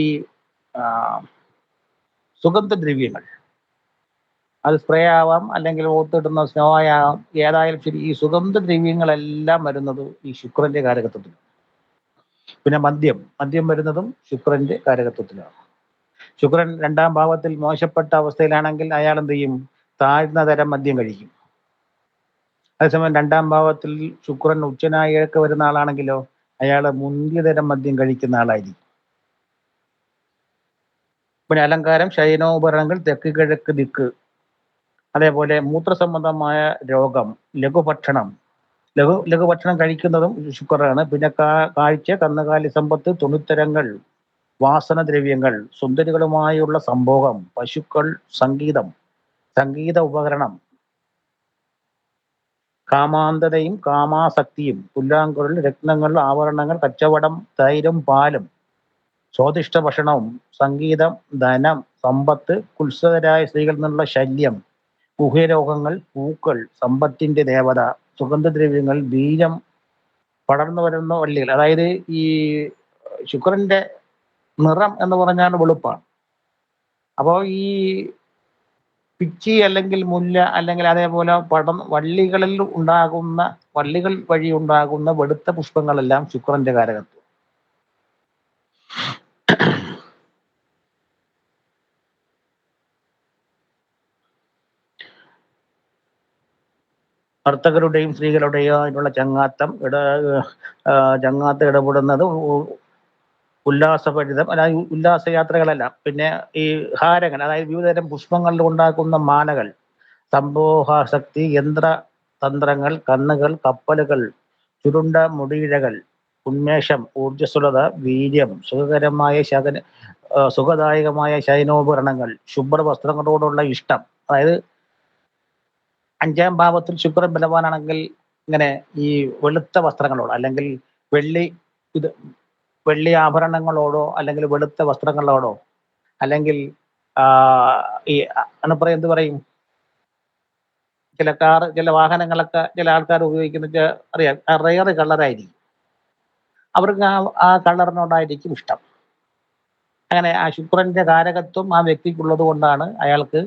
സുഗന്ധദ്രവ്യങ്ങൾ, അത് സ്പ്രേ ആവാം, അല്ലെങ്കിൽ ഓത്തിടുന്ന സ്നോ ആവാം, ഏതായാലും ശരി, ഈ സുഗന്ധദ്രവ്യങ്ങളെല്ലാം വരുന്നത് ഈ ശുക്രന്റെ കാരകത്വത്തിൽ. പിന്നെ മദ്യം വരുന്നതും ശുക്രന്റെ കാരകത്വത്തിലാണ്. ശുക്രൻ 2ാം ഭാവത്തിൽ മോശപ്പെട്ട അവസ്ഥയിലാണെങ്കിൽ അയാൾ എന്ത് ചെയ്യും? താഴ്ന്ന തരം മദ്യം കഴിക്കും. അതേസമയം 2ാം ഭാവത്തിൽ ശുക്രൻ ഉച്ചനായൊക്കെ വരുന്ന ആളാണെങ്കിലോ അയാൾ മുന്തിയ തരം മദ്യം കഴിക്കുന്ന ആളായിരിക്കും. പിന്നെ അലങ്കാരം, ശയനോപകരണങ്ങൾ, തെക്ക് കിഴക്ക് ദിക്ക്, അതേപോലെ മൂത്രസംബന്ധമായ രോഗം, ലഘുഭക്ഷണം കഴിക്കുന്നതും ശുക്രനാണ്. പിന്നെ കാഴ്ച, കന്നുകാലി സമ്പത്ത്, തുണിത്തരങ്ങൾ, വാസനദ്രവ്യങ്ങൾ, സുന്ദരികളുമായുള്ള സംഭോഗം, പശുക്കൾ, സംഗീത ഉപകരണം, കാമാന്തതയും കാമാസക്തിയും, പുല്ലാങ്കുഴൽ, രത്നങ്ങൾ, ആഭരണങ്ങൾ, കച്ചവടം, തൈരും പാലും, സ്വാദിഷ്ട ഭക്ഷണവും, സംഗീതം, ധനം, സമ്പത്ത്, കുത്സിതരായ സ്ത്രീകളിൽ നിന്നുള്ള ശല്യം, ഗുഹ്യരോഗങ്ങൾ, പൂക്കൾ, സമ്പത്തിന്റെ ദേവത, സുഗന്ധദ്രവ്യങ്ങൾ, ബീജം, പടർന്നു വരുന്ന വള്ളികൾ. അതായത് ഈ ശുക്രന്റെ നിറം എന്ന് പറഞ്ഞാൽ വെളുപ്പാണ്. അപ്പോൾ ഈ പിച്ചി അല്ലെങ്കിൽ മുല്ല അല്ലെങ്കിൽ അതേപോലെ വള്ളികൾ വഴി ഉണ്ടാകുന്ന വെളുത്ത പുഷ്പങ്ങളെല്ലാം ശുക്രന്റെ കാരകത്വം. ഭർത്തകരുടെയും സ്ത്രീകളുടെയോ അതിനുള്ള ചങ്ങാത്തം ഇടപെടുന്നത് ഉല്ലാസഭരിതം, അതായത് ഉല്ലാസയാത്രകളെല്ലാം. പിന്നെ ഈ ഹാരങ്ങൾ, അതായത് വിവിധതരം പുഷ്പങ്ങളിൽ ഉണ്ടാക്കുന്ന മാലകൾ, സംഭോഹാസക്തി, യന്ത്രതന്ത്രങ്ങൾ, കണ്ണുകൾ, കപ്പലുകൾ, ചുരുണ്ട മുടിയിഴകൾ, ഉന്മേഷം, ഊർജ്ജസ്വലത, വീര്യം, സുഖദായകമായ ശയനോപകരണങ്ങൾ, ശുഭ്രവസ്ത്രങ്ങളോടുള്ള ഇഷ്ടം. അതായത് 5ാം ഭാവത്തിൽ ശുക്രൻ ബലവാനാണെങ്കിൽ ഇങ്ങനെ ഈ വെളുത്ത വസ്ത്രങ്ങളോട് അല്ലെങ്കിൽ വെള്ളി ഇത് വെള്ളി ആഭരണങ്ങളോടോ അല്ലെങ്കിൽ വെളുത്ത വസ്ത്രങ്ങളോടോ അല്ലെങ്കിൽ ഈ എന്ത് പറയും, ചില വാഹനങ്ങളൊക്കെ ചില ആൾക്കാർ ഉപയോഗിക്കുന്ന അറിയാം, റെയർ കളറായിരിക്കും, അവർക്ക് ആ കളറിനോടായിരിക്കും ഇഷ്ടം. അങ്ങനെ ആ ശുക്രന്റെ കാരകത്വം ആ വ്യക്തിക്കുള്ളത് കൊണ്ടാണ് അയാൾക്ക്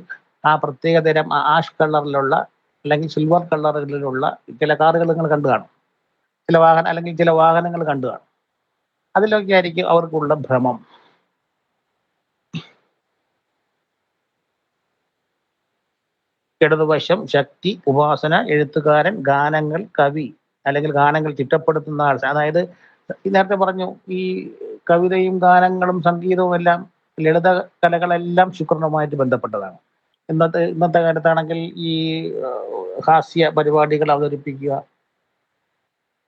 ആ പ്രത്യേകതരം ആഷ് കളറിലുള്ള അല്ലെങ്കിൽ സിൽവർ കളറിലുള്ള ചില കാറുകൾ നിങ്ങൾ കണ്ടു കാണും, ചില വാഹനങ്ങൾ കണ്ടു കാണും. അതിലൊക്കെ ആയിരിക്കും അവർക്കുള്ള ഭ്രമം. ഇടതുവശം ശക്തി, ഉപാസന, എഴുത്തുകാരൻ, ഗാനങ്ങൾ, കവി അല്ലെങ്കിൽ ഗാനങ്ങൾ ചിട്ടപ്പെടുത്തുന്ന ആൾ. അതായത് നേരത്തെ പറഞ്ഞു, ഈ കവിതയും ഗാനങ്ങളും സംഗീതവും എല്ലാം ലളിത കലകളെല്ലാം ശുക്രനുമായിട്ട് ബന്ധപ്പെട്ടതാണ്. ഇന്നത്തെ കാലത്താണെങ്കിൽ ഈ ഹാസ്യ പരിപാടികൾ അവതരിപ്പിക്കുക,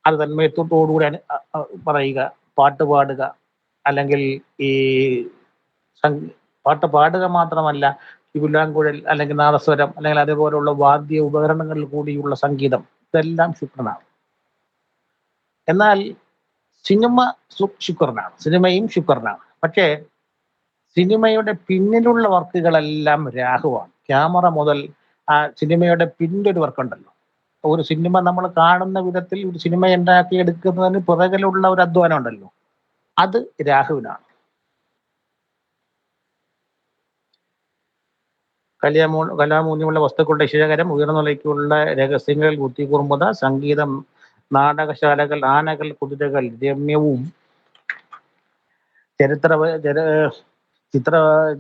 അത് തന്മയത്വത്തോടുകൂടി പറയുക, പാട്ട് പാടുക, അല്ലെങ്കിൽ ഈ പാട്ട് പാടുക മാത്രമല്ല, ഈ പുല്ലാങ്കുഴൽ അല്ലെങ്കിൽ നാദസ്വരം അല്ലെങ്കിൽ അതേപോലെയുള്ള വാദ്യ ഉപകരണങ്ങളിൽ കൂടിയുള്ള സംഗീതം, ഇതെല്ലാം ശുക്രനാണ്. എന്നാൽ സിനിമയും ശുക്രനാണ്. പക്ഷേ സിനിമയുടെ പിന്നിലുള്ള വർക്കുകളെല്ലാം രാഹുവാണ്. ക്യാമറ മുതൽ ആ സിനിമയുടെ പിന്നിൻ്റെ ഒരു വർക്കുണ്ടല്ലോ, ഒരു സിനിമ നമ്മൾ കാണുന്ന വിധത്തിൽ ഒരു സിനിമ ഉണ്ടാക്കി എടുക്കുന്നതിന് പുറകിലുള്ള ഒരു അധ്വാനം ഉണ്ടല്ലോ, അത് രാഹുവിനാണ്. കലാമൂല്യമുള്ള വസ്തുക്കളുടെ ശേഖരം, ഉയർന്നുലയ്ക്കുള്ള രഹസ്യങ്ങൾ, ബുദ്ധികൂർമ്മത, സംഗീതം, നാടകശാലകൾ, ആനകൾ, കുതിരകൾ, രമ്യവും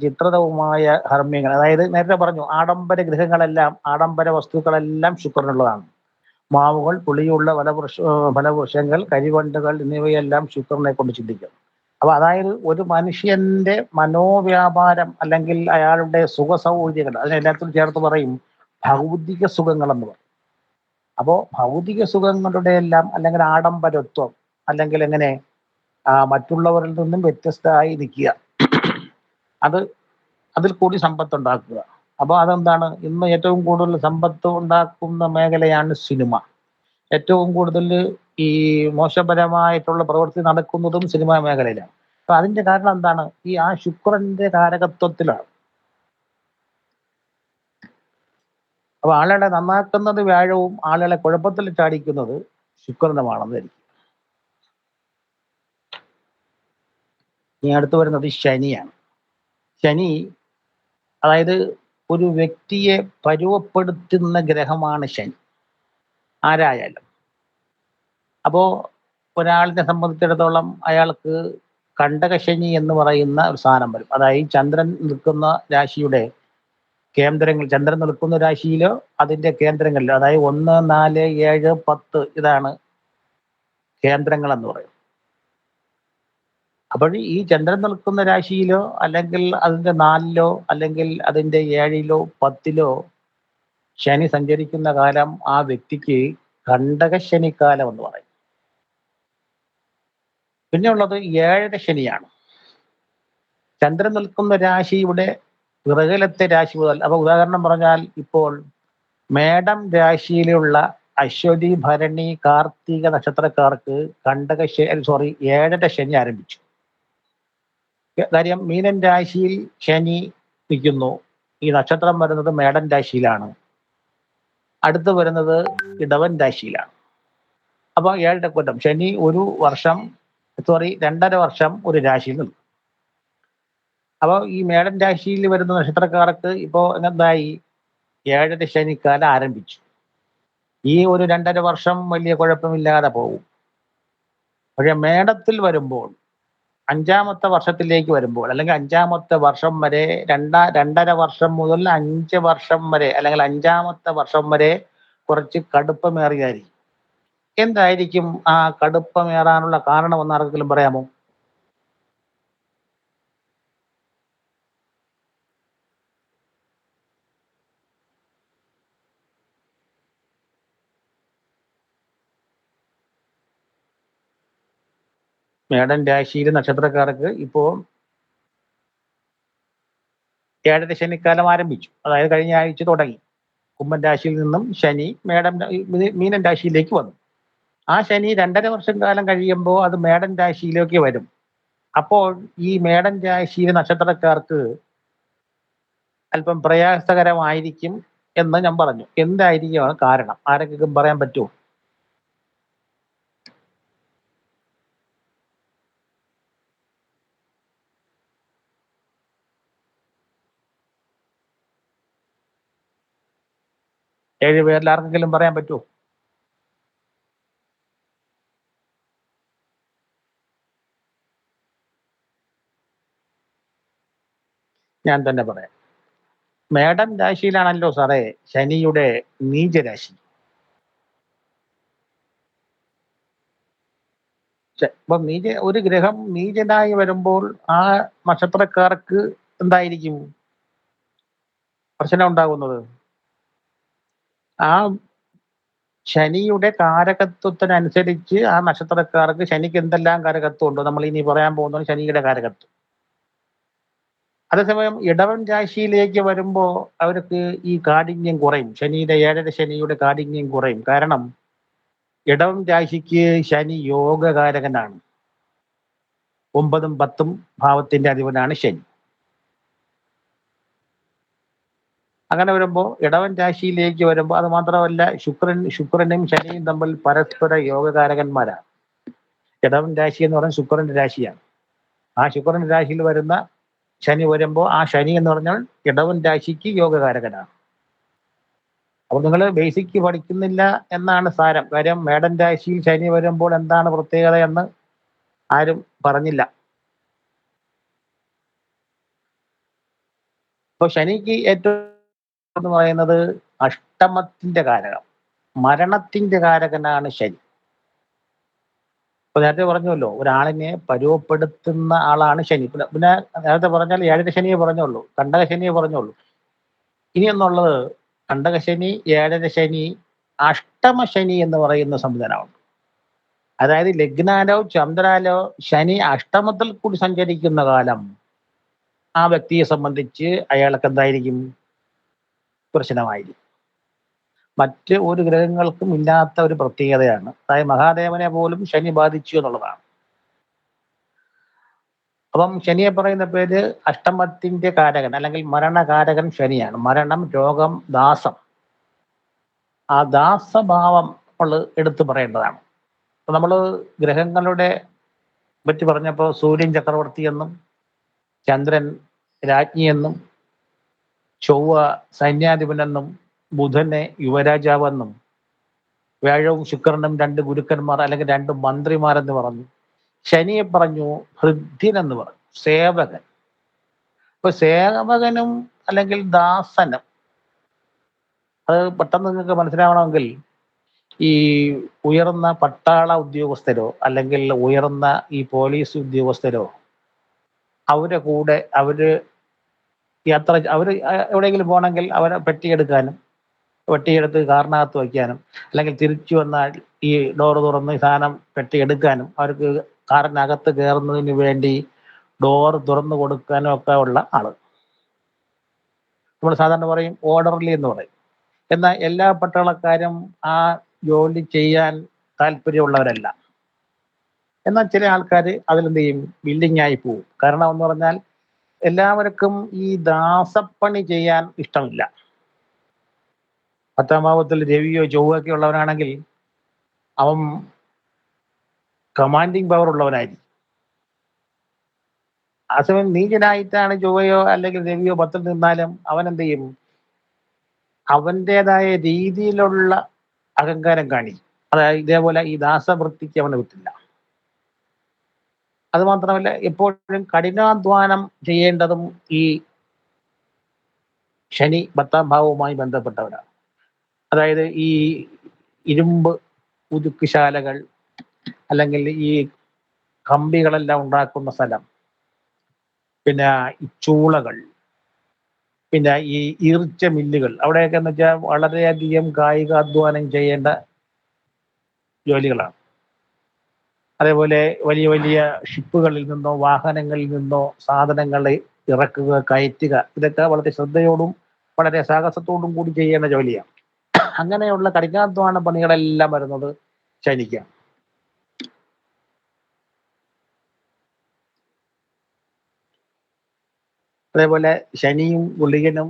ചിത്രതവുമായ ഹർമ്മ്യങ്ങൾ. അതായത് നേരത്തെ പറഞ്ഞു, ആഡംബര വസ്തുക്കളെല്ലാം ശുക്രനുള്ളതാണ്. മാവുകൾ, പുളിയുള്ള ഫലവൃക്ഷങ്ങൾ, കരിവണ്ടുകൾ എന്നിവയെല്ലാം ശുക്രനെ കൊണ്ട് ചിന്തിക്കും. അപ്പൊ അതായത് ഒരു മനുഷ്യന്റെ മനോവ്യാപാരം അല്ലെങ്കിൽ അയാളുടെ സുഖ സൗകര്യങ്ങൾ, അതിനെല്ലാത്തിനും ചേർത്ത് പറയും ഭൗതിക സുഖങ്ങൾ എന്ന് പറയും. അപ്പോ ഭൗതിക സുഖങ്ങളുടെ എല്ലാം അല്ലെങ്കിൽ ആഡംബരത്വം, അല്ലെങ്കിൽ എങ്ങനെ മറ്റുള്ളവരിൽ നിന്നും വ്യത്യസ്തമായി നിൽക്കുക, അതിൽ കൂടി സമ്പത്ത് ഉണ്ടാക്കുക. അപ്പോൾ അതെന്താണ്, ഇന്ന് ഏറ്റവും കൂടുതൽ സമ്പത്ത് ഉണ്ടാക്കുന്ന മേഖലയാണ് സിനിമ. ഏറ്റവും കൂടുതൽ ഈ മോശപരമായിട്ടുള്ള പ്രവൃത്തി നടക്കുന്നതും സിനിമാ മേഖലയിലാണ്. അപ്പൊ അതിന്റെ കാരണം എന്താണ്, ഈ ആ ശുക്രന്റെ കാരകത്വത്തിലാണ്. അപ്പൊ ആളുകളെ നന്നാക്കുന്നത് വ്യാഴവും ആളുകളെ കുഴപ്പത്തിൽ ചാടിക്കുന്നത് ശുക്രനുമാണെന്ന് ധരിക്കും. ഇനി അടുത്ത് വരുന്നത് ശനിയാണ്. ശനി അതായത് ഒരു വ്യക്തിയെ പരുവപ്പെടുത്തുന്ന ഗ്രഹമാണ് ശനി, ആരായാലും. അപ്പോ ഒരാളിനെ സംബന്ധിച്ചിടത്തോളം അയാൾക്ക് കണ്ടകശനി എന്ന് പറയുന്ന ഒരു സാധനം വരും. അതായത് ചന്ദ്രൻ നിൽക്കുന്ന രാശിയുടെ കേന്ദ്രങ്ങൾ, ചന്ദ്രൻ നിൽക്കുന്ന രാശിയിലോ അതിന്റെ കേന്ദ്രങ്ങളിലോ, അതായത് 1, 4, 7, 10 ഇതാണ് കേന്ദ്രങ്ങൾ എന്ന് പറയും. അപ്പോൾ ഈ ചന്ദ്രൻ നിൽക്കുന്ന രാശിയിലോ അല്ലെങ്കിൽ അതിന്റെ 4ലോ അല്ലെങ്കിൽ അതിന്റെ 7ലോ 10ലോ ശനി സഞ്ചരിക്കുന്ന കാലം ആ വ്യക്തിക്ക് കണ്ടകശനിക്കാലം എന്ന് പറയും. പിന്നെ ഉള്ളത് 7ര ശനിയാണ്. ചന്ദ്രൻ നിൽക്കുന്ന രാശിയുടെ പിറകിലത്തെ രാശി മുതൽ, അപ്പൊ ഉദാഹരണം പറഞ്ഞാൽ ഇപ്പോൾ മേടം രാശിയിലുള്ള അശ്വതി, ഭരണി, കാർത്തിക നക്ഷത്രക്കാർക്ക് 7ര ശനി ആരംഭിച്ചു. കാര്യം മീനൻ രാശിയിൽ ശനി നിൽക്കുന്നു, ഈ നക്ഷത്രം വരുന്നത് മേടൻ രാശിയിലാണ്, അടുത്ത് വരുന്നത് ഇടവൻ രാശിയിലാണ്. അപ്പൊ 7ര കൊല്ലം ശനി 2.5 വർഷം ഒരു രാശിയിൽ നിൽക്കും. അപ്പോൾ ഈ മേടൻ രാശിയിൽ വരുന്ന നക്ഷത്രക്കാർക്ക് ഇപ്പോൾ എന്തായി, ഏഴര ശനിക്കാലം ആരംഭിച്ചു. ഈ ഒരു 2.5 വർഷം വലിയ കുഴപ്പമില്ലാതെ പോകും. പക്ഷെ മേടത്തിൽ വരുമ്പോൾ, 5ാമത്തെ വർഷത്തിലേക്ക് വരുമ്പോൾ, അല്ലെങ്കിൽ 5ാമത്തെ വർഷം വരെ, 2.5 വർഷം മുതൽ 5 വർഷം വരെ, അല്ലെങ്കിൽ 5ാമത്തെ വർഷം വരെ കുറച്ച് കടുപ്പമേറിയായിരിക്കും. എന്തായിരിക്കും ആ കടുപ്പമേറാനുള്ള കാരണം എന്ന് ആർക്കെങ്കിലും പറയാമോ? മേടൻ രാശിയിൽ നക്ഷത്രക്കാർക്ക് ഇപ്പോ ഏഴര ശനിക്കാലം ആരംഭിച്ചു. അതായത് കഴിഞ്ഞ ആഴ്ച തുടങ്ങി. കുംഭൻ രാശിയിൽ നിന്നും ശനി മീനൻ രാശിയിലേക്ക് വന്നു. ആ ശനി 2.5 വർഷം കാലം കഴിയുമ്പോൾ അത് മേടൻ രാശിയിലേക്ക് വരും. അപ്പോൾ ഈ മേടൻ രാശിയിലെ നക്ഷത്രക്കാർക്ക് അല്പം പ്രയാസകരമായിരിക്കും എന്ന് ഞാൻ പറഞ്ഞു. എന്തായിരിക്കും കാരണം? ആരെങ്കിലും പറയാൻ പറ്റുമോ? പേരിൽ ആർക്കെങ്കിലും പറയാൻ പറ്റുമോ? ഞാൻ തന്നെ പറയാം. മേടൻ രാശിയിലാണല്ലോ സാറേ ശനിയുടെ നീചരാശി. ഇപ്പൊ ഒരു ഗ്രഹം നീചനായി വരുമ്പോൾ ആ നക്ഷത്രക്കാർക്ക് എന്തായിരിക്കും പ്രശ്നം ഉണ്ടാകുന്നത്? ആ ശനിയുടെ കാരകത്വത്തിനനുസരിച്ച് ആ നക്ഷത്രക്കാർക്ക് ശനിക്ക് എന്തെല്ലാം കാരകത്വം ഉണ്ടോ നമ്മൾ ഇനി പറയാൻ പോകുന്നത് ശനിയുടെ കാരകത്വം. അതേസമയം ഇടവൻ രാശിയിലേക്ക് വരുമ്പോൾ അവർക്ക് ഈ കാഠിന്യം കുറയും. ശനിയുടെ കാഠിന്യം കുറയും. കാരണം ഇടവൻ രാശിക്ക് ശനി യോഗകാരകനാണ്. 9ഉം 10ഉം ഭാവത്തിന്റെ അധിപനാണ് ശനി. അങ്ങനെ വരുമ്പോൾ ഇടവൻ രാശിയിലേക്ക് വരുമ്പോൾ, അത് മാത്രമല്ല ശുക്രനും ശനിയും തമ്മിൽ പരസ്പര യോഗകാരകന്മാരാണ്. ഇടവൻ രാശി എന്ന് പറഞ്ഞാൽ ശുക്രന്റെ രാശിയാണ്. ആ ശുക്രന്റെ രാശിയിൽ വരുന്ന ശനി വരുമ്പോൾ ആ ശനി എന്ന് പറഞ്ഞാൽ ഇടവൻ രാശിക്ക് യോഗകാരകനാണ്. അപ്പോൾ നിങ്ങൾ ബേസിക് പഠിക്കുന്നില്ല എന്നാണ് സാരം. കാര്യം മേടൻ രാശിയിൽ ശനി വരുമ്പോൾ എന്താണ് പ്രത്യേകത എന്ന് ആരും പറഞ്ഞില്ല. അപ്പൊ ശനിക്ക് ഏറ്റവും എന്ന് പറയുന്നത് അഷ്ടമത്തിന്റെ കാരകം, മരണത്തിന്റെ കാരകനാണ് ശനി. ഇപ്പൊ നേരത്തെ പറഞ്ഞല്ലോ, ഒരാളിനെ പരുവപ്പെടുത്തുന്ന ആളാണ് ശനി. പിന്നെ നേരത്തെ പറഞ്ഞാൽ ഏഴര ശനിയെ പറഞ്ഞുള്ളൂ, കണ്ടക ശനിയെ പറഞ്ഞുള്ളൂ. ഇനി എന്നുള്ളത് കണ്ടകശനി, ഏഴര ശനി, അഷ്ടമ ശനി എന്ന് പറയുന്ന സംവിധാനമുണ്ട്. അതായത് ലഗ്നാലോ ചന്ദ്രാലോ ശനി അഷ്ടമത്തിൽ കൂടി സഞ്ചരിക്കുന്ന കാലം ആ വ്യക്തിയെ സംബന്ധിച്ച് അയാൾക്ക് എന്തായിരിക്കും? പ്രശ്നമായിരിക്കും. മറ്റ് ഒരു ഗ്രഹങ്ങൾക്കും ഇല്ലാത്ത ഒരു പ്രത്യേകതയാണ്. അതായത് മഹാദേവനെ പോലും ശനി ബാധിച്ചു എന്നുള്ളതാണ്. അപ്പം ശനിയെ പറയുന്ന പേര് അഷ്ടമത്തിന്റെ കാരകൻ അല്ലെങ്കിൽ മരണകാരകൻ ശനിയാണ്. മരണം, രോഗം, ദാസം. ആ ദാസഭാവം നമ്മൾ എടുത്തു പറയേണ്ടതാണ്. അപ്പൊ നമ്മൾ ഗ്രഹങ്ങളുടെ പറ്റി പറഞ്ഞപ്പോൾ സൂര്യൻ ചക്രവർത്തി എന്നും, ചന്ദ്രൻ രാജ്ഞി എന്നും, ചൊവ്വ സൈന്യാധിപനെന്നും, ബുധനെ യുവരാജാവെന്നും, വ്യാഴവും ശുക്രനും 2 ഗുരുക്കന്മാർ അല്ലെങ്കിൽ 2 മന്ത്രിമാരെന്ന് പറഞ്ഞു. ശനിയെ പറഞ്ഞു ഭൃത്യൻ എന്ന് പറഞ്ഞു, സേവകൻ. ഇപ്പൊ സേവകനും അല്ലെങ്കിൽ ദാസനും, അത് പെട്ടെന്ന് നിങ്ങൾക്ക് മനസ്സിലാവണമെങ്കിൽ ഈ ഉയർന്ന പട്ടാള ഉദ്യോഗസ്ഥരോ അല്ലെങ്കിൽ ഉയർന്ന ഈ പോലീസ് ഉദ്യോഗസ്ഥരോ അവരെ കൂടെ അവര് എവിടെയെങ്കിലും പോകണമെങ്കിൽ അവരെ പെട്ടിയെടുത്ത് കാറിനകത്ത് വയ്ക്കാനും, അല്ലെങ്കിൽ തിരിച്ചു വന്നാൽ ഈ ഡോറ് തുറന്ന് ഈ സാധനം പെട്ടിയെടുക്കാനും, അവർക്ക് കാറിനകത്ത് കയറുന്നതിന് വേണ്ടി ഡോർ തുറന്നു കൊടുക്കാനും ഒക്കെ ഉള്ള ആള്. നമ്മൾ സാധാരണ പറയും ഓർഡർലി എന്ന് പറയും. എന്നാൽ എല്ലാ പട്ടാളക്കാരും ആ ജോലി ചെയ്യാൻ താല്പര്യമുള്ളവരല്ല. എന്നാൽ ചില ആൾക്കാർ അതിലെന്ത് ചെയ്യും? വില്ലിങ് ആയി പോവും. കാരണം എന്ന് പറഞ്ഞാൽ എല്ലാവർക്കും ഈ ദാസപ്പണി ചെയ്യാൻ ഇഷ്ടമില്ല. 10ാം ഭാവത്തിൽ രവിയോ ചൊവ്വയൊക്കെ ഉള്ളവനാണെങ്കിൽ അവൻ കമാൻഡിങ് പവർ ഉള്ളവനായിരിക്കും. ആ സമയം നീചനായിട്ടാണ് ചൊവ്വയോ അല്ലെങ്കിൽ രവിയോ 10ൽ നിന്നാലും അവൻ എന്ത് ചെയ്യും? അവൻ്റെതായ രീതിയിലുള്ള അഹങ്കാരം കാണിക്കും. അതായത് ഇതേപോലെ ഈ ദാസവൃത്തിക്ക് അവന് വിട്ടില്ല. അത് മാത്രമല്ല, എപ്പോഴും കഠിനാധ്വാനം ചെയ്യേണ്ടതും ഈ ശനി 10ാം ഭാവവുമായി ബന്ധപ്പെട്ടവരാണ്. അതായത് ഈ ഇരുമ്പ് ഉരുക്കുശാലകൾ, അല്ലെങ്കിൽ ഈ കമ്പികളെല്ലാം ഉണ്ടാക്കുന്ന സ്ഥലം, പിന്നെ ഈ ചൂളകൾ, പിന്നെ ഈ ഈർച്ച മില്ലുകൾ, അവിടെയൊക്കെ എന്ന് വെച്ചാൽ വളരെയധികം കായികാധ്വാനം ചെയ്യേണ്ട ജോലികളാണ്. അതേപോലെ വലിയ വലിയ ഷിപ്പുകളിൽ നിന്നോ വാഹനങ്ങളിൽ നിന്നോ സാധനങ്ങൾ ഇറക്കുക, കയറ്റുക, ഇതൊക്കെ വളരെ ശ്രദ്ധയോടും വളരെ സാഹസത്തോടും കൂടി ചെയ്യേണ്ട ജോലിയാണ്. അങ്ങനെയുള്ള കഠിനാധ്വാന പണികളെല്ലാം വരുന്നത് ശനിക്കാണ്. അതേപോലെ ശനിയും ഗുളികനും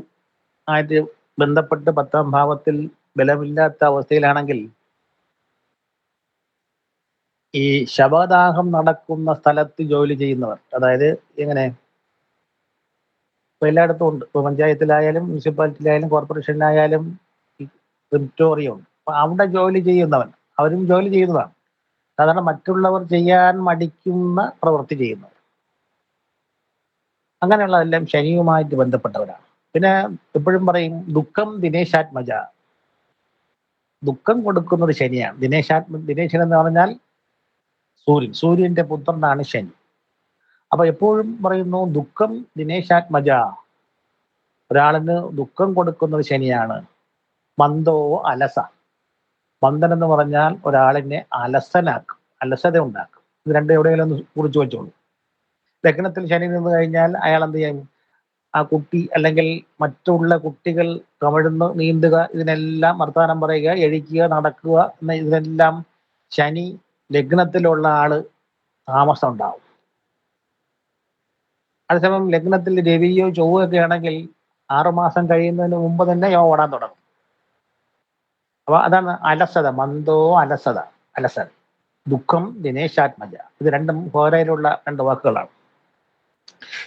ആയിട്ട് ബന്ധപ്പെട്ട് 10ാം ഭാവത്തിൽ ബലമില്ലാത്ത അവസ്ഥയിലാണെങ്കിൽ ഈ ശവദാഹം നടക്കുന്ന സ്ഥലത്ത് ജോലി ചെയ്യുന്നവർ, അതായത് എങ്ങനെ, ഇപ്പൊ എല്ലായിടത്തും ഉണ്ട്. ഇപ്പൊ പഞ്ചായത്തിലായാലും മുനിസിപ്പാലിറ്റിയിലായാലും കോർപ്പറേഷനിലായാലും ഈ ക്രിമിറ്റോറിയം ഉണ്ട്. അപ്പൊ അവിടെ ജോലി ചെയ്യുന്നവൻ, അവരും ജോലി ചെയ്യുന്നതാണ്. സാധാരണ മറ്റുള്ളവർ ചെയ്യാൻ മടിക്കുന്ന പ്രവൃത്തി ചെയ്യുന്നവർ, അങ്ങനെയുള്ളതെല്ലാം ശനിയുമായിട്ട് ബന്ധപ്പെട്ടവരാണ്. പിന്നെ എപ്പോഴും പറയും ദുഃഖം ദിനേശാത്മജ, ദുഃഖം കൊടുക്കുന്നത് ശനിയാണ്. ദിനേശൻ എന്ന് പറഞ്ഞാൽ സൂര്യന്റെ പുത്രനാണ് ശനി. അപ്പൊ എപ്പോഴും പറയുന്നു ദുഃഖം ദിനേശാത്മജ, ഒരാളിന് ദുഃഖം കൊടുക്കുന്നത് ശനിയാണ്. മന്ദോ അലസ, മന്ദൻ എന്ന് പറഞ്ഞാൽ ഒരാളിനെ അലസനാക്കും, അലസത ഉണ്ടാക്കും. ഇത് രണ്ടും എവിടെയെങ്കിലും ഒന്ന് കുറിച്ച് വെച്ചോളൂ. ലഗ്നത്തിൽ ശനി നിന്ന് കഴിഞ്ഞാൽ അയാൾ എന്ത് ചെയ്യും? ആ കുട്ടി അല്ലെങ്കിൽ മറ്റുള്ള കുട്ടികൾ കമിഴ്ന്ന് നീന്തുക, ഇതിനെല്ലാം വർത്താനം പറയുക, എഴിക്കുക, നടക്കുക എന്ന ഇതിനെല്ലാം ശനി ലഗ്നത്തിലുള്ള ആള് താമസം ഉണ്ടാവും. അതേസമയം ലഗ്നത്തിൽ രവിയോ ചൊവ്വയൊക്കെ ആണെങ്കിൽ 6 മാസം കഴിയുന്നതിന് മുമ്പ് തന്നെ ഓടാൻ തുടങ്ങും. അപ്പൊ അതാണ് അലസത, മന്ദോ അലസത, അലസത. ദുഃഖം ദിനേശാത്മജ, ഇത് രണ്ടും ഹോരയിലുള്ള 2 വാക്കുകളാണ്.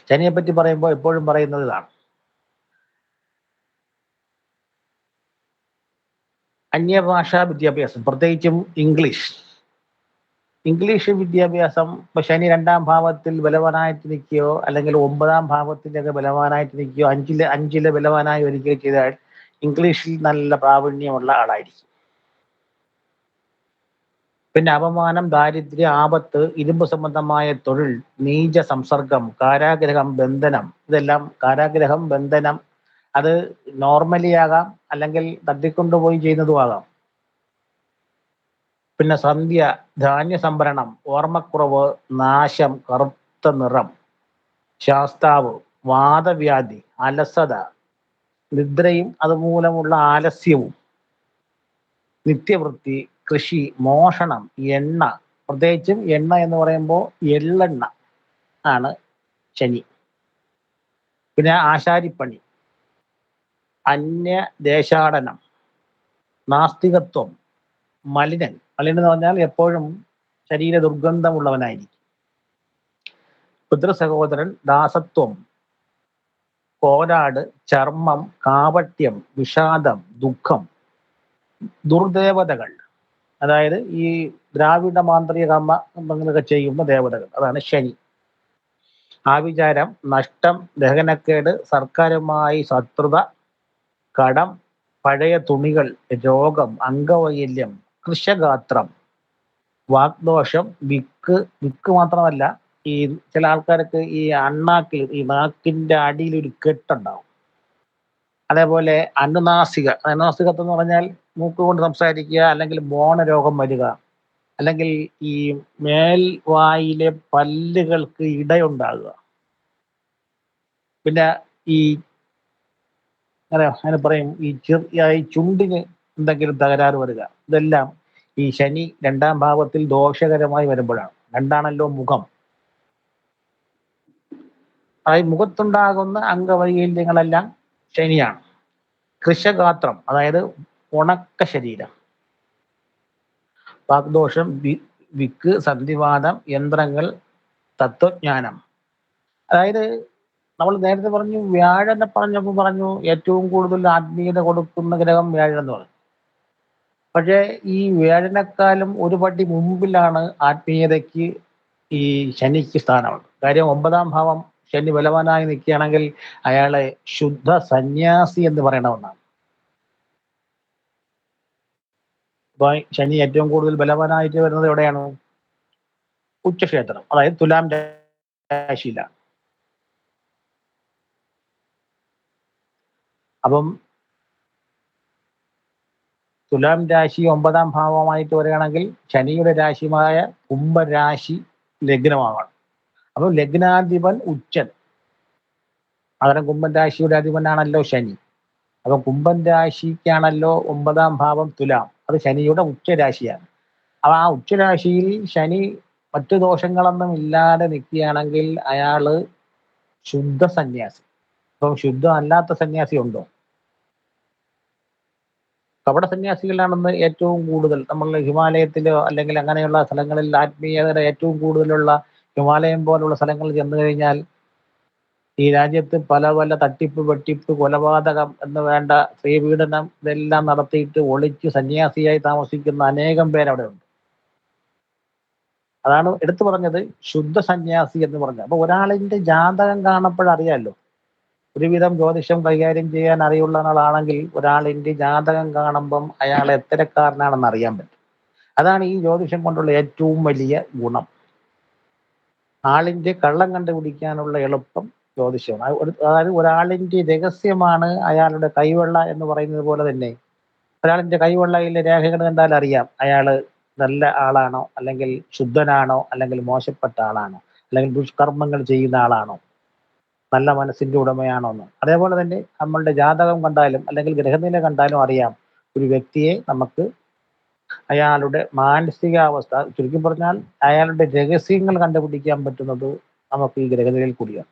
ശനിയെ പറ്റി പറയുമ്പോൾ എപ്പോഴും പറയുന്നത് ഇതാണ്. അന്യഭാഷാ വിദ്യാഭ്യാസം, പ്രത്യേകിച്ചും ഇംഗ്ലീഷ് വിദ്യാഭ്യാസം. ഇപ്പൊ ശനി 2ാം ഭാവത്തിൽ ബലവാനായിട്ട് നിൽക്കുകയോ അല്ലെങ്കിൽ 9ാം ഭാവത്തിലൊക്കെ ബലവാനായിട്ട് നിൽക്കുകയോ അഞ്ചിലെ ബലവാനായി വരികയോ ചെയ്താൽ ഇംഗ്ലീഷിൽ നല്ല പ്രാവീണ്യമുള്ള ആളായിരിക്കും. പിന്നെ അപമാനം, ദാരിദ്ര്യം, ആപത്ത്, ഇരുമ്പ് സംബന്ധമായ തൊഴിൽ, നീച സംസർഗം, കാരാഗ്രഹം, ബന്ധനം, ഇതെല്ലാം കാരാഗ്രഹം, ബന്ധനം, അത് നോർമലി ആകാം, അല്ലെങ്കിൽ തട്ടിക്കൊണ്ടുപോയി ചെയ്യുന്നതും ആകാം. പിന്നെ സന്ധ്യ, ധാന്യ സംഭരണം, ഓർമ്മക്കുറവ്, നാശം, കറുത്ത നിറം, ശാസ്താവ്, വാദവ്യാധി, അലസത, നിദ്രയും അതുമൂലമുള്ള ആലസ്യവും, നിത്യവൃത്തി, കൃഷി, മോഷണം, എണ്ണ, പ്രത്യേകിച്ചും എണ്ണ എന്ന് പറയുമ്പോൾ എള്ളെണ്ണ ആണ് ശനി. പിന്നെ ആശാരിപ്പണി, അന്യദേശാടനം, നാസ്തികത്വം, മലിനൻ എന്ന് പറഞ്ഞാൽ എപ്പോഴും ശരീര ദുർഗന്ധമുള്ളവനായിരിക്കും. പിതൃസഹോദരൻ, ദാസത്വം, കോലാട്, ചർമ്മം, കാപട്യം, വിഷാദം, ദുഃഖം, ദുർദേവതകൾ, അതായത് ഈ ദ്രാവിഡ മാന്ത്രിക കർമ്മങ്ങളൊക്കെ ചെയ്യുന്ന ദേവതകൾ, അതാണ് ശനി. ആവിചാരം, നഷ്ടം, ദഹനക്കേട്, സർക്കാരുമായി ശത്രുത, കടം, പഴയ തുണികൾ, രോഗം, അംഗവൈകല്യം, കൃശഗാത്രം, വാഗ്ദോഷം, വിക്ക് മാത്രമല്ല, ഈ ചില ആൾക്കാർക്ക് ഈ അണ്ണാക്കിൽ, ഈ നാക്കിന്റെ അടിയിൽ ഒരു കെട്ടുണ്ടാവും. അതേപോലെ അനുനാസികത്വം എന്ന് പറഞ്ഞാൽ മൂക്ക് കൊണ്ട് സംസാരിക്കുക, അല്ലെങ്കിൽ മോണരോഗം വരിക, അല്ലെങ്കിൽ ഈ മേൽവായിലെ പല്ലുകൾക്ക് ഇടയുണ്ടാകുക. പിന്നെ ഈ അങ്ങനെ പറയും ഈ ചുണ്ടിന് എന്തെങ്കിലും തകരാറ് വരിക, ഇതെല്ലാം ഈ ശനി 2ാം ഭാവത്തിൽ ദോഷകരമായി വരുമ്പോഴാണ്. 2ആണല്ലോ മുഖം. അതായത് മുഖത്തുണ്ടാകുന്ന അംഗവൈകല്യങ്ങളെല്ലാം ശനിയാണ്. കൃശഗാത്രം, അതായത് ഉണക്ക ശരീരം, വാഗ്ദോഷം, വിക്ക്, സന്ധിവാദം, യന്ത്രങ്ങൾ, തത്വജ്ഞാനം. അതായത് നമ്മൾ നേരത്തെ പറഞ്ഞു വ്യാഴനെ പറഞ്ഞപ്പോൾ പറഞ്ഞു ഏറ്റവും കൂടുതൽ ആത്മീയത കൊടുക്കുന്ന ഗ്രഹം വ്യാഴം എന്ന് പറഞ്ഞു. പക്ഷേ ഈ വ്യാഴനേക്കാളും ഒരു പടി മുമ്പിലാണ് ആത്മീയതയ്ക്ക് ഈ ശനിക്ക് സ്ഥാനമുണ്ട്. കാര്യം 9ാം ഭാവം ശനി ബലവാനായി നിൽക്കുകയാണെങ്കിൽ അയാളെ ശുദ്ധ സന്യാസി എന്ന് പറയണമെന്നാണ്. അപ്പൊ ശനി ഏറ്റവും കൂടുതൽ ബലവാനായിട്ട് വരുന്നത് എവിടെയാണ്? ഉച്ചക്ഷേത്രം, അതായത് തുലാം രാശിയിലാണ്. അപ്പം തുലാം രാശി 9ാം ഭാവമായിട്ട് വരികയാണെങ്കിൽ ശനിയുടെ രാശിയുമായ കുംഭരാശി ലഗ്നമാകണം. അപ്പം ലഗ്നാധിപൻ ഉച്ചൻ, പകരം കുംഭൻ രാശിയുടെ അധിപനാണല്ലോ ശനി. അപ്പം കുംഭൻ രാശിക്കാണല്ലോ 9ാം ഭാവം തുലാം, അത് ശനിയുടെ ഉച്ചരാശിയാണ്. അപ്പൊ ആ ഉച്ചരാശിയിൽ ശനി മറ്റു ദോഷങ്ങളൊന്നും ഇല്ലാതെ നിൽക്കുകയാണെങ്കിൽ അയാള് ശുദ്ധ സന്യാസി. അപ്പം ശുദ്ധ അല്ലാത്ത സന്യാസി ഉണ്ടോ? കപട സന്യാസികളാണെന്ന് ഏറ്റവും കൂടുതൽ നമ്മൾ ഹിമാലയത്തിലോ അല്ലെങ്കിൽ അങ്ങനെയുള്ള സ്ഥലങ്ങളിൽ ആത്മീയതയുടെ ഏറ്റവും കൂടുതലുള്ള ഹിമാലയം പോലുള്ള സ്ഥലങ്ങളിൽ ചെന്ന് കഴിഞ്ഞാൽ ഈ രാജ്യത്ത് പല പല തട്ടിപ്പ് വെട്ടിപ്പ് കൊലപാതകം എന്ന് വേണ്ട സ്ത്രീപീഡനം ഇതെല്ലാം നടത്തിയിട്ട് ഒളിച്ച് സന്യാസിയായി താമസിക്കുന്ന അനേകം പേരവിടെ ഉണ്ട്. അതാണ് എടുത്തു പറഞ്ഞത് ശുദ്ധ സന്യാസി എന്ന് പറഞ്ഞത്. അപ്പൊ ഒരാളിന്റെ ജാതകം കാണപ്പോഴറിയാമല്ലോ, ഒരുവിധം ജ്യോതിഷം കൈകാര്യം ചെയ്യാൻ അറിയുള്ള ആളാണെങ്കിൽ ഒരാളിന്റെ ജാതകം കാണുമ്പം അയാൾ എത്തരക്കാരനാണെന്ന് അറിയാൻ പറ്റും. അതാണ് ഈ ജ്യോതിഷം കൊണ്ടുള്ള ഏറ്റവും വലിയ ഗുണം. ആളിന്റെ കള്ളം കണ്ടുപിടിക്കാനുള്ള എളുപ്പം ജ്യോതിഷമാണ്. അതായത് ഒരാളിന്റെ രഹസ്യമാണ് അയാളുടെ കൈവെള്ള എന്ന് പറയുന്നത് പോലെ തന്നെ ഒരാളിന്റെ കൈവെള്ളയിലെ രേഖകൾ കണ്ടാൽ അറിയാം അയാള് നല്ല ആളാണോ അല്ലെങ്കിൽ ശുദ്ധനാണോ അല്ലെങ്കിൽ മോശപ്പെട്ട ആളാണോ അല്ലെങ്കിൽ ദുഷ്കർമ്മങ്ങൾ ചെയ്യുന്ന ആളാണോ നല്ല മനസ്സിന്റെ ഉടമയാണോ എന്ന്. അതേപോലെ തന്നെ നമ്മളുടെ ജാതകം കണ്ടാലും അല്ലെങ്കിൽ ഗ്രഹനില കണ്ടാലും അറിയാം ഒരു വ്യക്തിയെ നമുക്ക് അയാളുടെ മാനസികാവസ്ഥ, ചുരുക്കി പറഞ്ഞാൽ അയാളുടെ രഹസ്യങ്ങൾ കണ്ടുപിടിക്കാൻ പറ്റുന്നത് നമുക്ക് ഈ ഗ്രഹനിലയിൽ കൂടിയാണ്.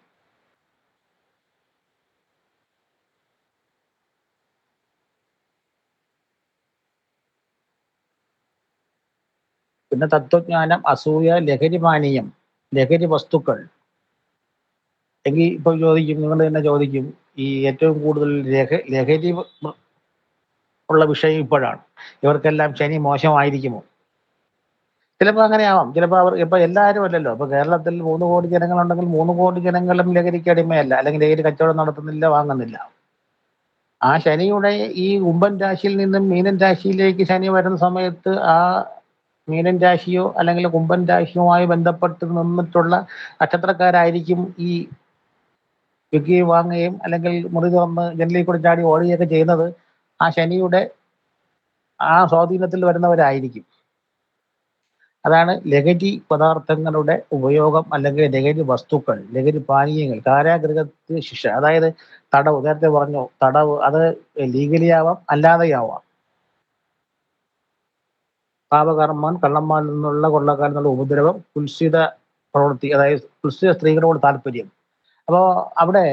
പിന്നെ തത്വജ്ഞാനം, അസൂയ, ലഹരി പാനീയം, ലഹരി വസ്തുക്കൾ. എങ്കിൽ ഇപ്പൊ ചോദിക്കും, നിങ്ങൾ തന്നെ ചോദിക്കും, ഈ ഏറ്റവും കൂടുതൽ ലഹരി ഉള്ള വിഷയം ഇപ്പോഴാണ്, ഇവർക്കെല്ലാം ശനി മോശമായിരിക്കുമോ? ചിലപ്പോൾ അങ്ങനെ ആവാം. ചിലപ്പോൾ അവർ ഇപ്പൊ എല്ലാവരും അല്ലല്ലോ. ഇപ്പൊ കേരളത്തിൽ 3 കോടി ജനങ്ങളുണ്ടെങ്കിൽ 3 കോടി ജനങ്ങളും ലഹരിക്ക് അടിമയല്ല, അല്ലെങ്കിൽ ലഹരി കച്ചവടം നടത്തുന്നില്ല, വാങ്ങുന്നില്ല. ആ ശനിയുടെ ഈ കുംഭൻ രാശിയിൽ നിന്നും മീനൻ രാശിയിലേക്ക് ശനി വരുന്ന സമയത്ത് ആ മീനൻ രാശിയോ അല്ലെങ്കിൽ കുംഭൻ രാശിയുമായി ബന്ധപ്പെട്ട് നിന്നിട്ടുള്ള നക്ഷത്രക്കാരായിരിക്കും ഈ വിൽക്കുകയും വാങ്ങുകയും അല്ലെങ്കിൽ മുറി തുറന്ന് ജനലിൽ കൂടി ചാടി ഓടുകയൊക്കെ ചെയ്യുന്നത് ആ ശനിയുടെ ആ സ്വാധീനത്തിൽ വരുന്നവരായിരിക്കും. അതാണ് ലഹരി പദാർത്ഥങ്ങളുടെ ഉപയോഗം അല്ലെങ്കിൽ ലഹരി വസ്തുക്കൾ, ലഹരി പാനീയങ്ങൾ. കാരാഗൃഹത്തിൽ ശിക്ഷ, അതായത് തടവ്. നേരത്തെ പറഞ്ഞു തടവ്, അത് ലീഗലി ആവാം അല്ലാതെയാവാം. പാപകർമ്മൻ, കള്ളന്മാരിൽ നിന്നുള്ള കൊള്ളക്കാരിൽ നിന്നുള്ള ഉപദ്രവം, കുൽസിത പ്രവൃത്തി, അതായത് കുൽസിത സ്ത്രീകളോട് താല്പര്യം. അപ്പോൾ അവിടെ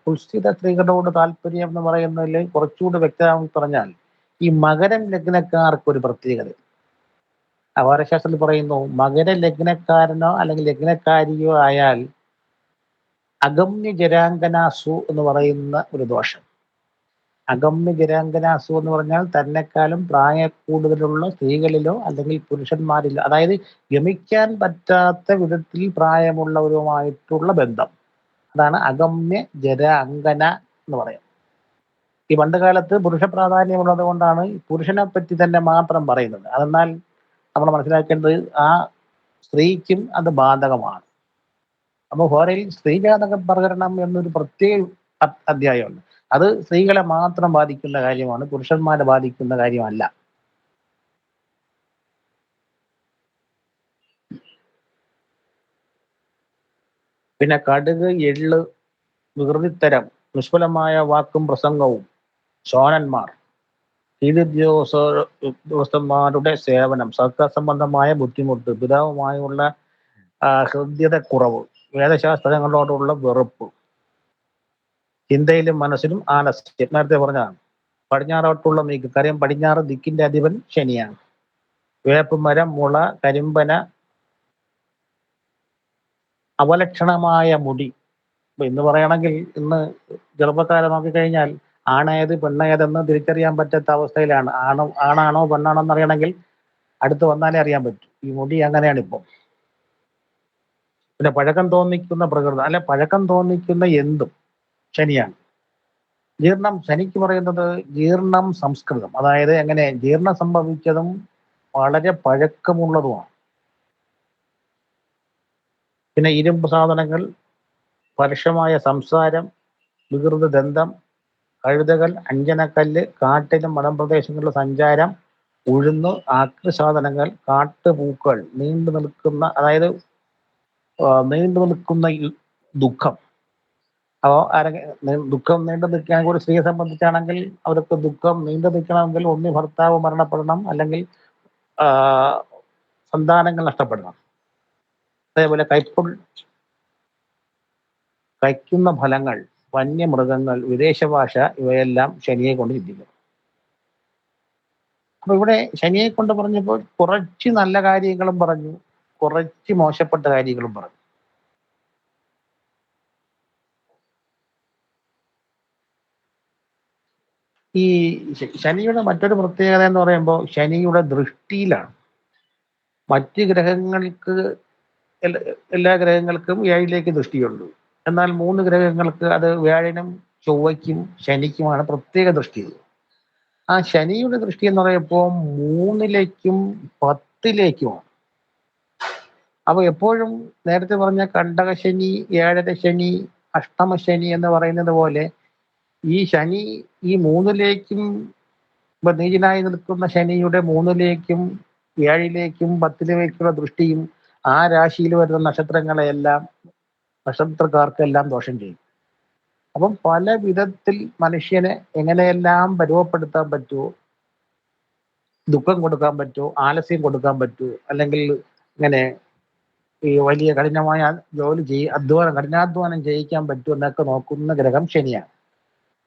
കുൽസിത സ്ത്രീകളോട് താല്പര്യം എന്ന് പറയുന്നതിൽ കുറച്ചുകൂടി വ്യക്തമായി പറഞ്ഞാൽ ഈ മകരം ലഗ്നക്കാർക്ക് ഒരു പ്രത്യേകത. അവാരശാസ്ത്രത്തിൽ പറയുന്നു മകര ലഗ്നക്കാരനോ അല്ലെങ്കിൽ ലഗ്നക്കാരിയോ ആയാൽ അഗമ്യ ജരാങ്കനാസു എന്ന് പറയുന്ന ഒരു ദോഷം. അഗമ്യ ജരാങ്കനാസു എന്ന് പറഞ്ഞാൽ തന്നെക്കാളും പ്രായ കൂടുതലുള്ള സ്ത്രീകളിലോ അല്ലെങ്കിൽ പുരുഷന്മാരിലോ, അതായത് ഗമിക്കാൻ പറ്റാത്ത വിധത്തിൽ പ്രായമുള്ളവരുമായിട്ടുള്ള ബന്ധം, അതാണ് അഗമ്യ ജരാങ്കന എന്ന് പറയുന്നത്. ഈ പണ്ട് കാലത്ത് പുരുഷ പ്രാധാന്യമുള്ളത് കൊണ്ടാണ് പുരുഷനെ പറ്റി തന്നെ മാത്രം പറയുന്നത്. അതെന്നാൽ നമ്മൾ മനസ്സിലാക്കേണ്ടത് ആ സ്ത്രീക്കും അത് ബാധകമാണ്. അപ്പോൾ ഹോരയിൽ സ്ത്രീജാതക പ്രകരണം എന്നൊരു പ്രത്യേക അധ്യായമുണ്ട്. അത് സ്ത്രീകളെ മാത്രം ബാധിക്കുന്ന കാര്യമാണ്, പുരുഷന്മാരെ ബാധിക്കുന്ന കാര്യമല്ല. പിന്നെ കടുക്, എള്ള്, വികൃതിത്തരം, നിഷ്ഫലമായ വാക്കും പ്രസംഗവും, ശോനന്മാർ, ഉദ്യോഗസ്ഥന്മാരുടെ സേവനം, സർക്കാർ സംബന്ധമായ ബുദ്ധിമുട്ട്, പിതാവുമായുള്ള ഹൃദ്യതക്കുറവ്, വേദശാസ്ത്രങ്ങളോടുള്ള വെറുപ്പ്, ചിന്തയിലും മനസ്സിലും ആലസ്യം. നേരത്തെ പറഞ്ഞതാണ്. പടിഞ്ഞാറോട്ടുള്ള നീക്ക്, കാര്യം പടിഞ്ഞാറ് ദിക്കിന്റെ അധിപൻ ശനിയാണ്. വേപ്പ് മരം, മുള, കരിമ്പന, അവലക്ഷണമായ മുടി, ഇപ്പൊ ഇന്ന് പറയുകയാണെങ്കിൽ ഇന്ന് ചെറുപ്പക്കാരെ നോക്കിക്കഴിഞ്ഞാൽ ആണേത് പെണ്ണേതെന്ന് തിരിച്ചറിയാൻ പറ്റാത്ത അവസ്ഥയിലാണ്. ആണാണോ പെണ്ണാണോ എന്നറിയണമെങ്കിൽ അടുത്ത് വന്നാലേ അറിയാൻ പറ്റൂ. ഈ മുടി അങ്ങനെയാണ് ഇപ്പം. പിന്നെ പഴക്കം തോന്നിക്കുന്ന പ്രകൃതം, അല്ലെ പഴക്കം തോന്നിക്കുന്ന എന്തും ശനിയാണ്. ജീർണം ശനിക്ക് പറയുന്നത് ജീർണം സംസ്കൃതം, അതായത് എങ്ങനെ ജീർണം സംഭവിച്ചതും വളരെ പഴക്കമുള്ളതുമാണ്. പിന്നെ ഇരുമ്പ് സാധനങ്ങൾ, പരുഷമായ സംസാരം, വികൃത ദന്തം, കഴുതകൾ, അഞ്ജനക്കല്ല്, കാട്ടിലും മലമ്പ്രദേശങ്ങളിലെ സഞ്ചാരം, ഉഴുന്ന്, ആക്രിസാധനങ്ങൾ, കാട്ടുപൂക്കൾ, നീണ്ടു നിൽക്കുന്ന, അതായത് നീണ്ടു നിൽക്കുന്ന ഈ ദുഃഖം. അപ്പോൾ ദുഃഖം നീണ്ടു നിൽക്കുകയാണെങ്കിൽ ഒരു സ്ത്രീയെ സംബന്ധിച്ചാണെങ്കിൽ അവർക്ക് ദുഃഖം നീണ്ടു നിൽക്കണമെങ്കിൽ ഒന്ന് ഭർത്താവ് മരണപ്പെടണം, അല്ലെങ്കിൽ ആ, സന്താനങ്ങൾ നഷ്ടപ്പെടണം. അതേപോലെ കഴിക്കുന്ന ഫലങ്ങൾ, വന്യമൃഗങ്ങൾ, വിദേശ ഭാഷ, ഇവയെല്ലാം ശനിയെ കൊണ്ട് ചിന്തിക്കും. അപ്പൊ ഇവിടെ ശനിയെ കൊണ്ട് പറഞ്ഞപ്പോൾ കുറച്ച് നല്ല കാര്യങ്ങളും പറഞ്ഞു, കുറച്ച് മോശപ്പെട്ട കാര്യങ്ങളും പറഞ്ഞു. ഈ ശനിയുടെ മറ്റൊരു പ്രത്യേകത എന്ന് പറയുമ്പോൾ ശനിയുടെ ദൃഷ്ടിയിലാണ്. മറ്റ് ഗ്രഹങ്ങൾക്ക് എല്ലാ ഗ്രഹങ്ങൾക്കും ഏഴിലേക്ക് ദൃഷ്ടിയുണ്ട്. എന്നാൽ 3 ഗ്രഹങ്ങൾക്ക്, അത് വ്യാഴനും ചൊവ്വയ്ക്കും ശനിക്കുമാണ് പ്രത്യേക ദൃഷ്ടിയുള്ളത്. ആ ശനിയുടെ ദൃഷ്ടി എന്ന് പറയുമ്പോൾ 3ലേക്കും 10ലേക്കുമാണ്. അപ്പൊ എപ്പോഴും നേരത്തെ പറഞ്ഞ കണ്ടകശനി, ഏഴര ശനി, അഷ്ടമശനി എന്ന് പറയുന്നത് പോലെ ഈ ശനി ഈ 3ലേക്കും, ഇപ്പൊ നീചനായി നിൽക്കുന്ന ശനിയുടെ 3ലേക്കും 7ലേക്കും 10ലേക്കുള്ള ദൃഷ്ടിയും ആ രാശിയിൽ വരുന്ന നക്ഷത്രങ്ങളെല്ലാം, നക്ഷത്രക്കാർക്കെല്ലാം ദോഷം ചെയ്യും. അപ്പം പല വിധത്തിൽ മനുഷ്യനെ എങ്ങനെയെല്ലാം പരുവപ്പെടുത്താൻ പറ്റുമോ, ദുഃഖം കൊടുക്കാൻ പറ്റുമോ, ആലസ്യം കൊടുക്കാൻ പറ്റുമോ, അല്ലെങ്കിൽ ഇങ്ങനെ ഈ വലിയ കഠിനമായ ജോലി കഠിനാധ്വാനം ചെയ്യിക്കാൻ പറ്റുമോ എന്നൊക്കെ നോക്കുന്ന ഗ്രഹം ശനിയാണ്.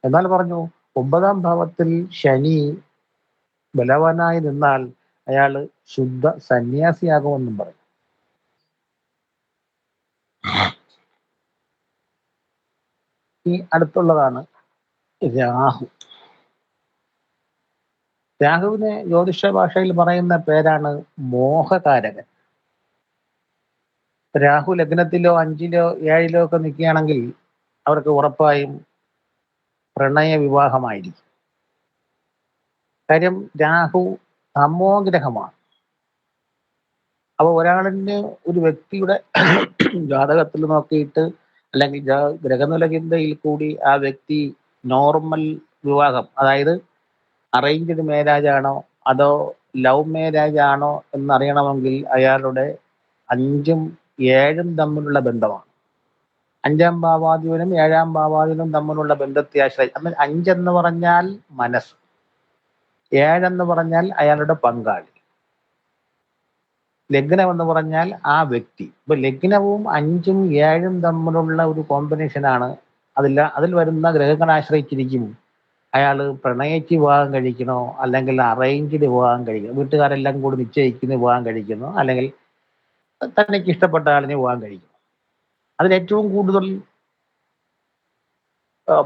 എന്നാൽ പറഞ്ഞു 9ാം ഭാവത്തിൽ ശനി ബലവാനായി നിന്നാൽ അയാള് ശുദ്ധ സന്യാസിയാകുമെന്നും പറയും. ഈ അടുത്തുള്ളതാണ് രാഹു. രാഹുവിനെ ജ്യോതിഷ ഭാഷയിൽ പറയുന്ന പേരാണ് മോഹകാരകൻ. രാഹു ലഗ്നത്തിലോ 5ലോ 7ലോ ഒക്കെ നിൽക്കുകയാണെങ്കിൽ അവർക്ക് ഉറപ്പായും പ്രണയ വിവാഹമായിരിക്കും. കാര്യം രാഹു തമോഗ്രഹമാണ്. അപ്പൊ ഒരു വ്യക്തിയുടെ ജാതകത്തിൽ നോക്കിയിട്ട്, അല്ലെങ്കിൽ ഗ്രഹനിലയിൽ കൂടി ആ വ്യക്തി നോർമൽ വിവാഹം, അതായത് അറേഞ്ച്ഡ് മാരേജ് ആണോ അതോ ലവ് മാരേജ് ആണോ എന്നറിയണമെങ്കിൽ അയാളുടെ 5ഉം 7ഉം തമ്മിലുള്ള ബന്ധമാണ്. 5ാം ഭാവാധിപനും 7ാം ഭാവാധിപനും തമ്മിലുള്ള ബന്ധത്തെ ആശ്രയിച്ച്, 5 എന്ന് പറഞ്ഞാൽ മനസ്സ്, 7 എന്ന് പറഞ്ഞാൽ അയാളുടെ പങ്കാളി, ലഗ്നം എന്ന് പറഞ്ഞാൽ ആ വ്യക്തി. ഇപ്പൊ ലഗ്നവും 5ഉം 7ഉം തമ്മിലുള്ള ഒരു കോമ്പിനേഷനാണ്. അതിൽ വരുന്ന ഗ്രഹങ്ങളെ ആശ്രയിച്ചിരിക്കും അയാൾ പ്രണയിച്ച് വിവാഹം കഴിക്കണോ, അല്ലെങ്കിൽ അറേഞ്ച്ഡ് വിവാഹം കഴിക്കണോ, വീട്ടുകാരെല്ലാം കൂടി നിശ്ചയിക്കുന്ന വിവാഹം കഴിക്കണോ, അല്ലെങ്കിൽ തനിക്ക് ഇഷ്ടപ്പെട്ട ആളിനെ വിവാഹം കഴിക്കണം. അതിലേറ്റവും കൂടുതൽ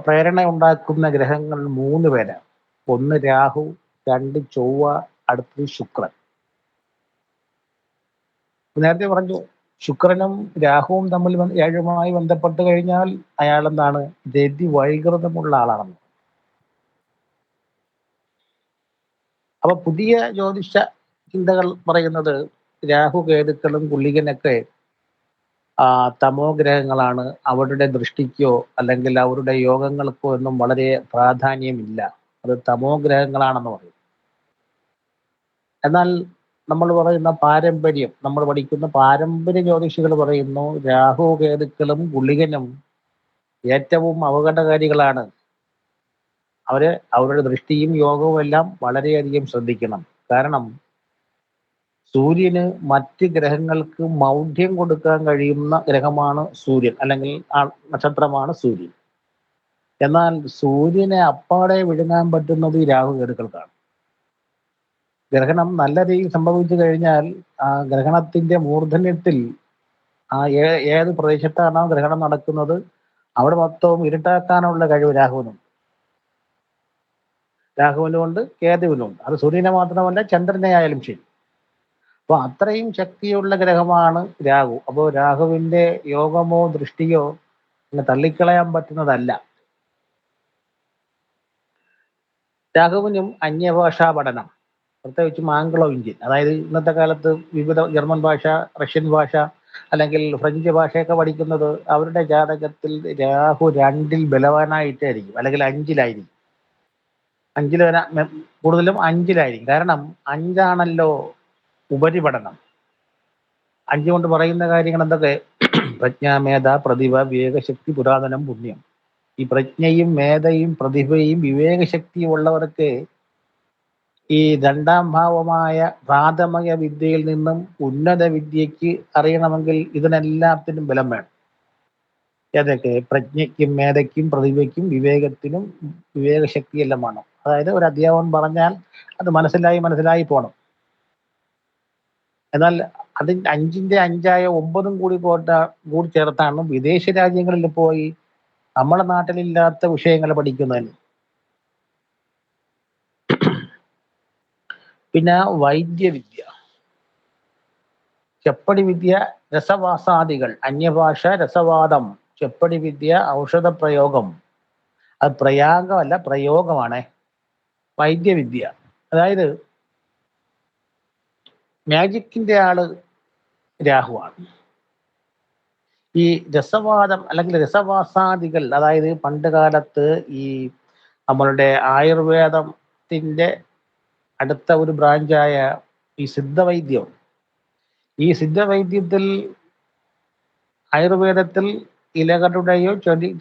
പ്രേരണ ഉണ്ടാക്കുന്ന ഗ്രഹങ്ങൾ 3 പേരാണ്. 1 രാഹു, 2 ചൊവ്വ, അടുത്തത് ശുക്രൻ. നേരത്തെ പറഞ്ഞു ശുക്രനും രാഹുവും തമ്മിൽ 7മായി ബന്ധപ്പെട്ട് കഴിഞ്ഞാൽ അയാൾ എന്താണ്, രതി വൈകൃതമുള്ള ആളാണെന്ന്. അപ്പൊ പുതിയ ജ്യോതിഷ ചിന്തകൾ പറയുന്നത് രാഹു കേതുക്കളും കുള്ളികനൊക്കെ തമോ ഗ്രഹങ്ങളാണ്. അവരുടെ ദൃഷ്ടിക്കോ അല്ലെങ്കിൽ അവരുടെ യോഗങ്ങൾക്കോ ഒന്നും വളരെ പ്രാധാന്യമില്ല, അത് തമോ ഗ്രഹങ്ങളാണെന്ന് പറയും. എന്നാൽ നമ്മൾ പറയുന്ന പാരമ്പര്യം, നമ്മൾ പഠിക്കുന്ന പാരമ്പര്യ ജ്യോതിഷികൾ പറയുന്നു രാഹു കേതുക്കളും ഗുളികനും ഏറ്റവും അപകടകാരികളാണ്. അവരുടെ ദൃഷ്ടിയും യോഗവും എല്ലാം വളരെയധികം ശ്രദ്ധിക്കണം. കാരണം സൂര്യന് മറ്റ് ഗ്രഹങ്ങൾക്ക് മൗഢ്യം കൊടുക്കാൻ കഴിയുന്ന ഗ്രഹമാണ് സൂര്യൻ, അല്ലെങ്കിൽ ആ നക്ഷത്രമാണ് സൂര്യൻ. എന്നാൽ സൂര്യനെ അപ്പാടെ വിഴുങ്ങാൻ പറ്റുന്നത് ഈ രാഹു കേതുക്കൾക്കാണ്. ഗ്രഹണം നല്ല രീതിയിൽ സംഭവിച്ചു കഴിഞ്ഞാൽ ആ ഗ്രഹണത്തിന്റെ മൂർധന്യത്തിൽ ആ ഏത് പ്രദേശത്താണോ ഗ്രഹണം നടക്കുന്നത് അവിടെ മൊത്തവും ഇരുട്ടാക്കാനുള്ള കഴിവ് രാഹുവിനുണ്ട്, കേതുവിനുണ്ട്. അത് സൂര്യനെ മാത്രമല്ല ചന്ദ്രനെ ആയാലും ശരി. അപ്പൊ അത്രയും ശക്തിയുള്ള ഗ്രഹമാണ് രാഹു. അപ്പോൾ രാഹുവിന്റെ യോഗമോ ദൃഷ്ടിയോ അങ്ങനെ തള്ളിക്കളയാൻ പറ്റുന്നതല്ല. രാഹുവിനും അന്യഭാഷാ പഠനം, പ്രത്യേകിച്ചും ആംഗ്ലോ ഇന്ത്യൻ, അതായത് ഇന്നത്തെ കാലത്ത് വിവിധ ജർമ്മൻ ഭാഷ, റഷ്യൻ ഭാഷ അല്ലെങ്കിൽ ഫ്രഞ്ച് ഭാഷയൊക്കെ പഠിക്കുന്നത് അവരുടെ ജാതകത്തിൽ രാഹു 2-ൽ ബലവാനായിട്ടായിരിക്കും, അല്ലെങ്കിൽ 5-ലായിരിക്കും. 5-ൽ വരാൻ കൂടുതലും 5-ലായിരിക്കും. കാരണം 5ആണല്ലോ ഉപരിപഠനം. 5 കൊണ്ട് പറയുന്ന കാര്യങ്ങൾ എന്തൊക്കെ? പ്രജ്ഞ, മേധ, പ്രതിഭ, വിവേകശക്തി, പുരാതനം, പുണ്യം. ഈ പ്രജ്ഞയും മേധയും പ്രതിഭയും വിവേകശക്തിയും ഉള്ളവർക്ക് ഈ 2-ാം ഭാവമായ പ്രാഥമിക വിദ്യയിൽ നിന്നും ഉന്നത വിദ്യക്ക് അറിയണമെങ്കിൽ ഇതിനെല്ലാത്തിനും ബലം വേണം. ഏതൊക്കെ? പ്രജ്ഞയ്ക്കും മേധയ്ക്കും പ്രതിഭയ്ക്കും വിവേകത്തിനും വിവേകശക്തിയെല്ലാം വേണം. അതായത് ഒരു അധ്യാപകൻ പറഞ്ഞാൽ അത് മനസ്സിലായി പോണം. എന്നാൽ അതിന്റെ 5-ന്റെ 5ആയ 9 കൂടി ചേർത്താണ് വിദേശ രാജ്യങ്ങളിൽ പോയി നമ്മുടെ നാട്ടിലില്ലാത്ത വിഷയങ്ങൾ പഠിക്കുന്നതിന്. പിന്നെ വൈദ്യവിദ്യ, ചെപ്പടി വിദ്യ, രസവാസാദികൾ, അന്യഭാഷ, രസവാദം, ചെപ്പടി വിദ്യ, ഔഷധ പ്രയോഗം. അത് പ്രയാഗമല്ല, പ്രയോഗമാണ്. വൈദ്യവിദ്യ അതായത് മാജിക്കിന്റെ ആള് രാഹുവാണ്. ഈ രസവാദം അല്ലെങ്കിൽ രസവാസാദികൾ, അതായത് പണ്ട് കാലത്ത് ഈ നമ്മളുടെ ആയുർവേദത്തിന്റെ അടുത്ത ഒരു ബ്രാഞ്ചായ ഈ സിദ്ധവൈദ്യം, ഈ സിദ്ധവൈദ്യത്തിൽ ആയുർവേദത്തിൽ ഇലകളുടെയോ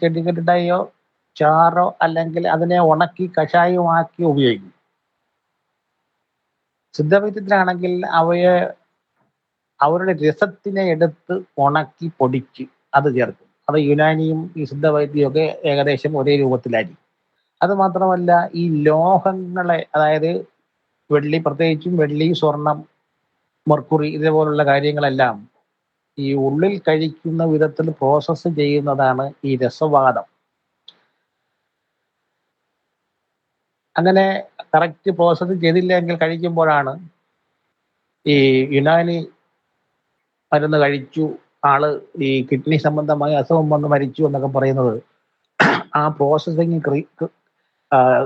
ചെടികളുടെയോ ചാറോ അല്ലെങ്കിൽ അതിനെ ഉണക്കി കഷായമാക്കി ഉപയോഗിക്കും. സിദ്ധവൈദ്യത്തിലാണെങ്കിൽ അവരുടെ രസത്തിനെ എടുത്ത് ഉണക്കി പൊടിച്ച് അത് ചേർക്കും. അത് യുനാനിയും ഈ സിദ്ധവൈദ്യവും ഒക്കെ ഏകദേശം ഒരേ രൂപത്തിലായിരിക്കും. അത് മാത്രമല്ല, ഈ ലോഹങ്ങളെ, അതായത് വെള്ളി, പ്രത്യേകിച്ചും വെള്ളി, സ്വർണം, മെർക്കുറി, ഇതേപോലുള്ള കാര്യങ്ങളെല്ലാം ഈ ഉള്ളിൽ കഴിക്കുന്ന വിധത്തിൽ പ്രോസസ്സ് ചെയ്യുന്നതാണ് ഈ രസവാദം. അങ്ങനെ കറക്റ്റ് പ്രോസസ്സ് ചെയ്തില്ലെങ്കിൽ കഴിക്കുമ്പോഴാണ് ഈ യുനാനി മരുന്ന് കഴിച്ചു ആള് ഈ കിഡ്നി സംബന്ധമായ അസുഖം വന്ന് മരിച്ചു എന്നൊക്കെ പറയുന്നത് ആ പ്രോസസ്സിങ്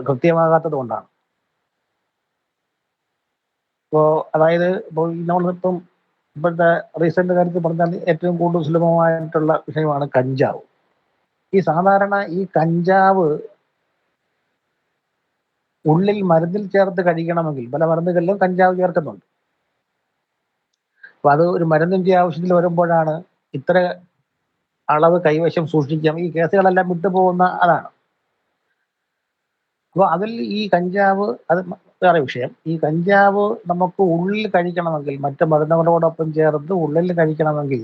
കൃത്യമാകാത്തത് കൊണ്ടാണ്. അതായത് ഇപ്പോൾ നമ്മളിപ്പം ഇപ്പോഴത്തെ റീസെന്റ് കാര്യത്തിൽ പറഞ്ഞാൽ ഏറ്റവും കൂടുതൽ സുലഭമായിട്ടുള്ള വിഷയമാണ് കഞ്ചാവ്. ഈ സാധാരണ ഈ കഞ്ചാവ് ഉള്ളിൽ മരുന്നിൽ ചേർത്ത് കഴിക്കണമെങ്കിൽ പല മരുന്നുകളിലും കഞ്ചാവ് ചേർക്കുന്നുണ്ട്. അപ്പൊ അത് ഒരു മരുന്നിന്റെ ആവശ്യത്തിൽ വരുമ്പോഴാണ് ഇത്ര അളവ് കൈവശം സൂക്ഷിക്കാം. ഈ കേസുകളെല്ലാം വിട്ടുപോകുന്ന അതാണ്. അപ്പൊ അതിൽ ഈ കഞ്ചാവ്, അത് വേറെ വിഷയം. ഈ കഞ്ചാവ് നമുക്ക് ഉള്ളിൽ കഴിക്കണമെങ്കിൽ, മറ്റു മരുന്നുകളോടൊപ്പം ചേർത്ത് ഉള്ളിൽ കഴിക്കണമെങ്കിൽ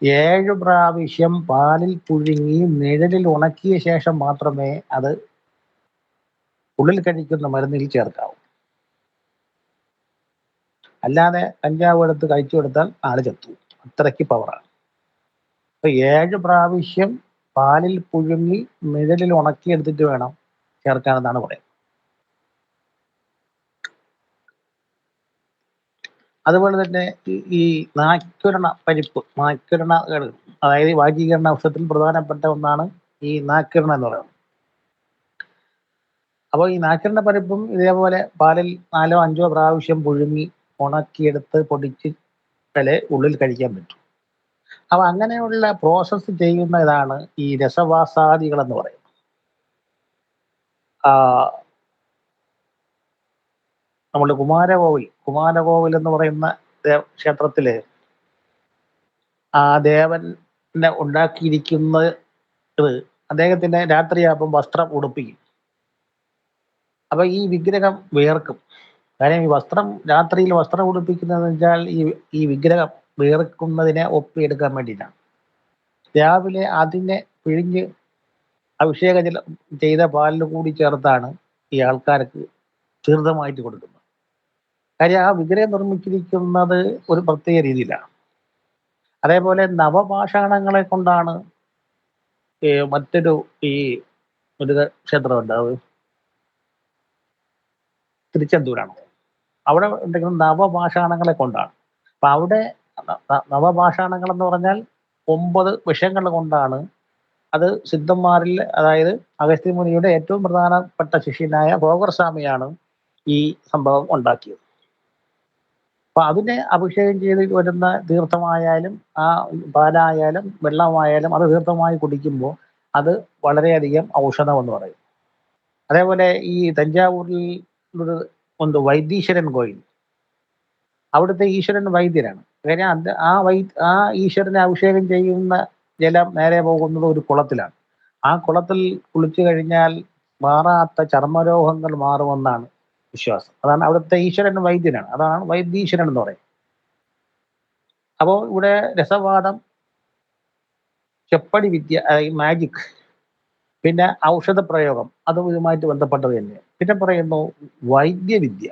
7 പ്രാവശ്യം പാലിൽ പുഴുങ്ങി നിഴലിൽ ഉണക്കിയ ശേഷം മാത്രമേ അത് ഉള്ളിൽ കഴിക്കുന്ന മരുന്നിൽ ചേർക്കാവൂ. അല്ലാതെ കഞ്ചാവ് എടുത്ത് കഴിച്ചു കൊടുത്താൽ ആള് ചത്തു. അത്രയ്ക്ക് പവറാണ്. അപ്പൊ 7 പ്രാവശ്യം പാലിൽ പുഴുങ്ങി നിഴലിൽ ഉണക്കി എടുത്തിട്ട് വേണം ചേർക്കാനെന്നാണ് പറയുന്നത്. അതുപോലെ തന്നെ ഈ നാക്കുരണ പരിപ്പ്, നാക്കുരണകൾ, അതായത് വാചീകരണ ഔഷധത്തിൽ പ്രധാനപ്പെട്ട ഒന്നാണ് ഈ നാക്കുരണ എന്ന് പറയുന്നത്. അപ്പോൾ ഈ നാക്കുരണ പരിപ്പും ഇതേപോലെ പാലിൽ 4 5 പ്രാവശ്യം പുഴുങ്ങി ഉണക്കിയെടുത്ത് പൊടിച്ചിട്ടേ ഉള്ളിൽ കഴിക്കാൻ പറ്റും. അപ്പൊ അങ്ങനെയുള്ള പ്രോസസ്സ് ചെയ്യുന്ന ഇതാണ് ഈ രസവാസാദികൾ എന്ന് പറയുന്നത്. നമ്മുടെ കുമാരകോവിൽ എന്ന് പറയുന്ന ക്ഷേത്രത്തില് ആ ദേവനെ ഉണ്ടാക്കിയിരിക്കുന്നത് അദ്ദേഹത്തിന്റെ രാത്രിയാകുമ്പോൾ വസ്ത്രം ഉടുപ്പിക്കും. അപ്പൊ ഈ വിഗ്രഹം വിയർക്കും. കാര്യം ഈ രാത്രിയിൽ വസ്ത്രം ഉടുപ്പിക്കുന്നതെന്ന് വെച്ചാൽ ഈ വിഗ്രഹം വിയർക്കുന്നതിനെ ഒപ്പിയെടുക്കാൻ വേണ്ടിയിട്ടാണ്. രാവിലെ അതിനെ പിഴിഞ്ഞ് അഭിഷേകം ചെയ്ത പാലിൽ കൂടി ചേർത്താണ് ഈ ആൾക്കാർക്ക് തീർത്ഥമായിട്ട് കൊടുക്കുന്നത്. കാര്യം ആ വിഗ്രഹം നിർമ്മിച്ചിരിക്കുന്നത് ഒരു പ്രത്യേക രീതിയിലാണ്. അതേപോലെ നവപാഷാണങ്ങളെ കൊണ്ടാണ് മറ്റൊരു ഈ ഒരു ക്ഷേത്രമുണ്ട്, അത് തിരുച്ചെന്തൂരാണ്. അവിടെ ഉണ്ടെങ്കിലും നവപാഷാണങ്ങളെ കൊണ്ടാണ്. അപ്പൊ അവിടെ നവപാഷാണങ്ങൾ എന്ന് പറഞ്ഞാൽ 9 വിഷയങ്ങൾ കൊണ്ടാണ് അത് സിദ്ധന്മാരിൽ, അതായത് അഗസ്ത്യ മുനിയുടെ ഏറ്റവും പ്രധാനപ്പെട്ട ശിഷ്യനായ ഭോഗർസ്വാമിയാണ് ഈ സംഭവം ഉണ്ടാക്കിയത്. അപ്പൊ അതിനെ അഭിഷേകം ചെയ്ത് വരുന്ന തീർത്ഥമായാലും ആ പാലായാലും വെള്ളമായാലും അത് തീർത്ഥമായി കുടിക്കുമ്പോൾ അത് വളരെയധികം ഔഷധം എന്ന് പറയും. അതേപോലെ ഈ തഞ്ചാവൂരിൽ ഒരു ഉണ്ട് വൈദ്യീശ്വരൻ കോയിൽ. അവിടുത്തെ ഈശ്വരൻ വൈദ്യരാണ്. കാര്യം ആ ഈശ്വരനെ അഭിഷേകം ചെയ്യുന്ന ജലം നേരെ പോകുന്നത് ഒരു കുളത്തിലാണ്. ആ കുളത്തിൽ കുളിച്ചു കഴിഞ്ഞാൽ മാറാത്ത ചർമ്മരോഗങ്ങൾ മാറുമെന്നാണ് വിശ്വാസം. അതാണ് അവിടുത്തെ ഈശ്വരൻ വൈദ്യനാണ്. അതാണ് വൈദ്യീശ്വരൻ എന്ന് പറയുന്നത്. അപ്പോൾ ഇവിടെ രസവാദം, ചെപ്പടി വിദ്യ, മാജിക്, പിന്നെ ഔഷധ പ്രയോഗം, അതും ഇതുമായിട്ട് ബന്ധപ്പെട്ടത് തന്നെ. പിന്നെ പറയുന്നു വൈദ്യവിദ്യ,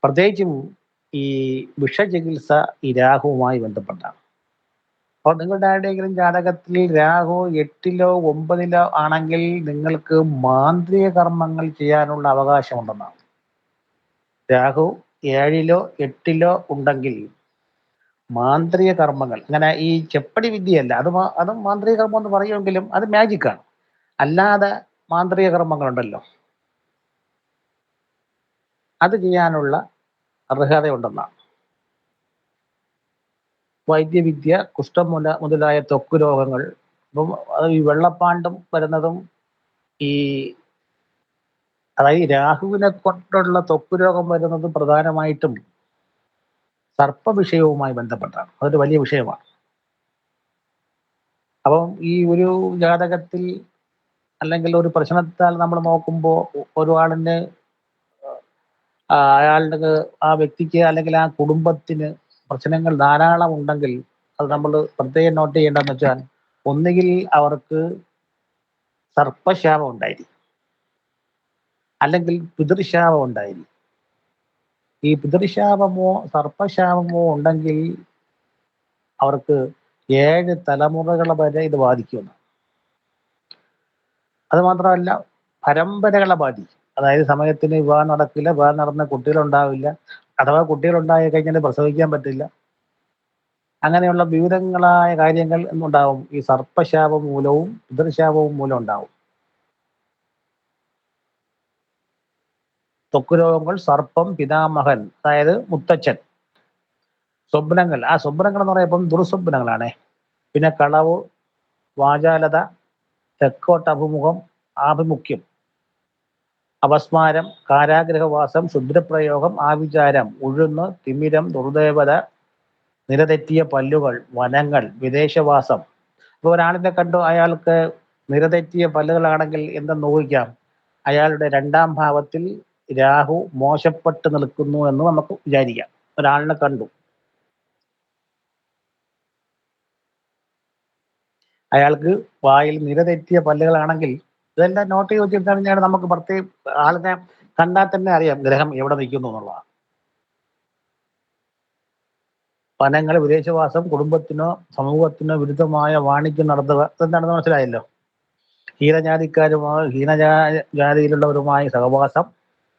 പ്രത്യേകിച്ചും ഈ വിഷചികിത്സ ഈ രാഹുവുമായി ബന്ധപ്പെട്ടാണ്. അപ്പോൾ നിങ്ങളുടെ ആരുടെയെങ്കിലും ജാതകത്തിൽ രാഹു 8-ലോ 9-ലോ ആണെങ്കിൽ നിങ്ങൾക്ക് മാന്ത്രിക കർമ്മങ്ങൾ ചെയ്യാനുള്ള അവകാശമുണ്ടെന്നാണ്. രാഹു 7-ലോ 8-ലോ ഉണ്ടെങ്കിൽ മാന്ത്രിക കർമ്മങ്ങൾ, അങ്ങനെ ഈ ചെപ്പടി വിദ്യയല്ല, അതും മാന്ത്രിക കർമ്മം എന്ന് പറയുമെങ്കിലും അത് മാജിക്കാണ്. അല്ലാതെ മാന്ത്രിക കർമ്മങ്ങളുണ്ടല്ലോ, അത് ചെയ്യാനുള്ള അർഹതയുണ്ടെന്നാണ്. വൈദ്യവിദ്യ, കുഷ്ഠം മുതലായ ത്വക്ക് രോഗങ്ങൾ, ഇപ്പം അത് ഈ വെള്ളപ്പാണ്ടും വരുന്നതും ഈ, അതായത് രാഹുവിനെ കൊണ്ടുള്ള ത്വക്ക് രോഗം വരുന്നത് പ്രധാനമായിട്ടും സർപ്പ വിഷയവുമായി ബന്ധപ്പെട്ടാണ്. അതൊരു വലിയ വിഷയമാണ്. അപ്പം ഈ ഒരു ജാതകത്തിൽ അല്ലെങ്കിൽ ഒരു പ്രശ്നത്താൽ നമ്മൾ നോക്കുമ്പോൾ ഒരാളിന് അയാളുടെ ആ വ്യക്തിക്ക് അല്ലെങ്കിൽ ആ കുടുംബത്തിന് പ്രശ്നങ്ങൾ ധാരാളം ഉണ്ടെങ്കിൽ അത് നമ്മൾ പ്രത്യേകം നോട്ട് ചെയ്യേണ്ടതെന്ന് വെച്ചാൽ, ഒന്നുകിൽ അവർക്ക് സർപ്പശാപം ഉണ്ടായിരിക്കും, അല്ലെങ്കിൽ പിതൃശാപം ഉണ്ടായിരിക്കും. ഈ പിതൃശാപമോ സർപ്പശാപമോ ഉണ്ടെങ്കിൽ അവർക്ക് 7 തലമുറകൾ വരെ ഇത് ബാധിക്കുന്നു. അത് മാത്രമല്ല, പരമ്പരകളെ ബാധിക്കും. അതായത് സമയത്തിന് വിവാഹം നടക്കില്ല, വിവാഹം നടന്ന കുട്ടികളുണ്ടാവില്ല, അഥവാ കുട്ടികളുണ്ടായി കഴിഞ്ഞാൽ പ്രസവിക്കാൻ പറ്റില്ല. അങ്ങനെയുള്ള വിവിധങ്ങളായ കാര്യങ്ങൾ എന്നുണ്ടാവും ഈ സർപ്പശാപം മൂലവും പിതൃശാപവും മൂലം ഉണ്ടാവും. ത്വക്ക് രോഗങ്ങൾ, സർപ്പം, പിതാമഹൻ, അതായത് മുത്തച്ഛൻ, സ്വപ്നങ്ങൾ, ആ സ്വപ്നങ്ങൾ എന്ന് പറയുമ്പം ദുർസ്വപ്നങ്ങളാണ്. പിന്നെ കളവ്, വാചാലത, തെക്കോട്ട് അഭിമുഖം, ആഭിമുഖ്യം, അപസ്മാരം, കാരാഗ്രഹവാസം, ക്ഷുദ്രപ്രയോഗം, ആവിചാരം, ഉഴുന്ന്, തിമിരം, ദുർദേവത, നിരതെറ്റിയ പല്ലുകൾ, വനങ്ങൾ, വിദേശവാസം. ഇപ്പോൾ ഒരാളിനെ കണ്ടു അയാൾക്ക് നിരതെറ്റിയ പല്ലുകളാണെങ്കിൽ എന്തെന്ന് ഊഹിക്കാം, അയാളുടെ 2-ാം ഭാവത്തിൽ രാഹു മോശപ്പെട്ട് നിൽക്കുന്നു എന്ന് നമുക്ക് വിചാരിക്കാം. ഒരാളിനെ കണ്ടു, അയാൾക്ക് വായിൽ നിരതെറ്റിയ പല്ലുകളാണെങ്കിൽ ഇതെല്ലാം നോട്ട് ചെയ്ത് വെച്ചിട്ട് കഴിഞ്ഞാൽ നമുക്ക് പ്രത്യേകം ആളിനെ കണ്ടാൽ തന്നെ അറിയാം ഗ്രഹം എവിടെ നിൽക്കുന്നു എന്നുള്ളതാണ്. വനങ്ങൾ, വിദേശവാസം, കുടുംബത്തിനോ സമൂഹത്തിനോ വിരുദ്ധമായ വാണിജ്യം നടത്തുക, ഇതെന്താണെന്ന് മനസ്സിലായല്ലോ. ഹീനജാതിയിലുള്ളവരുമായി സഹവാസം,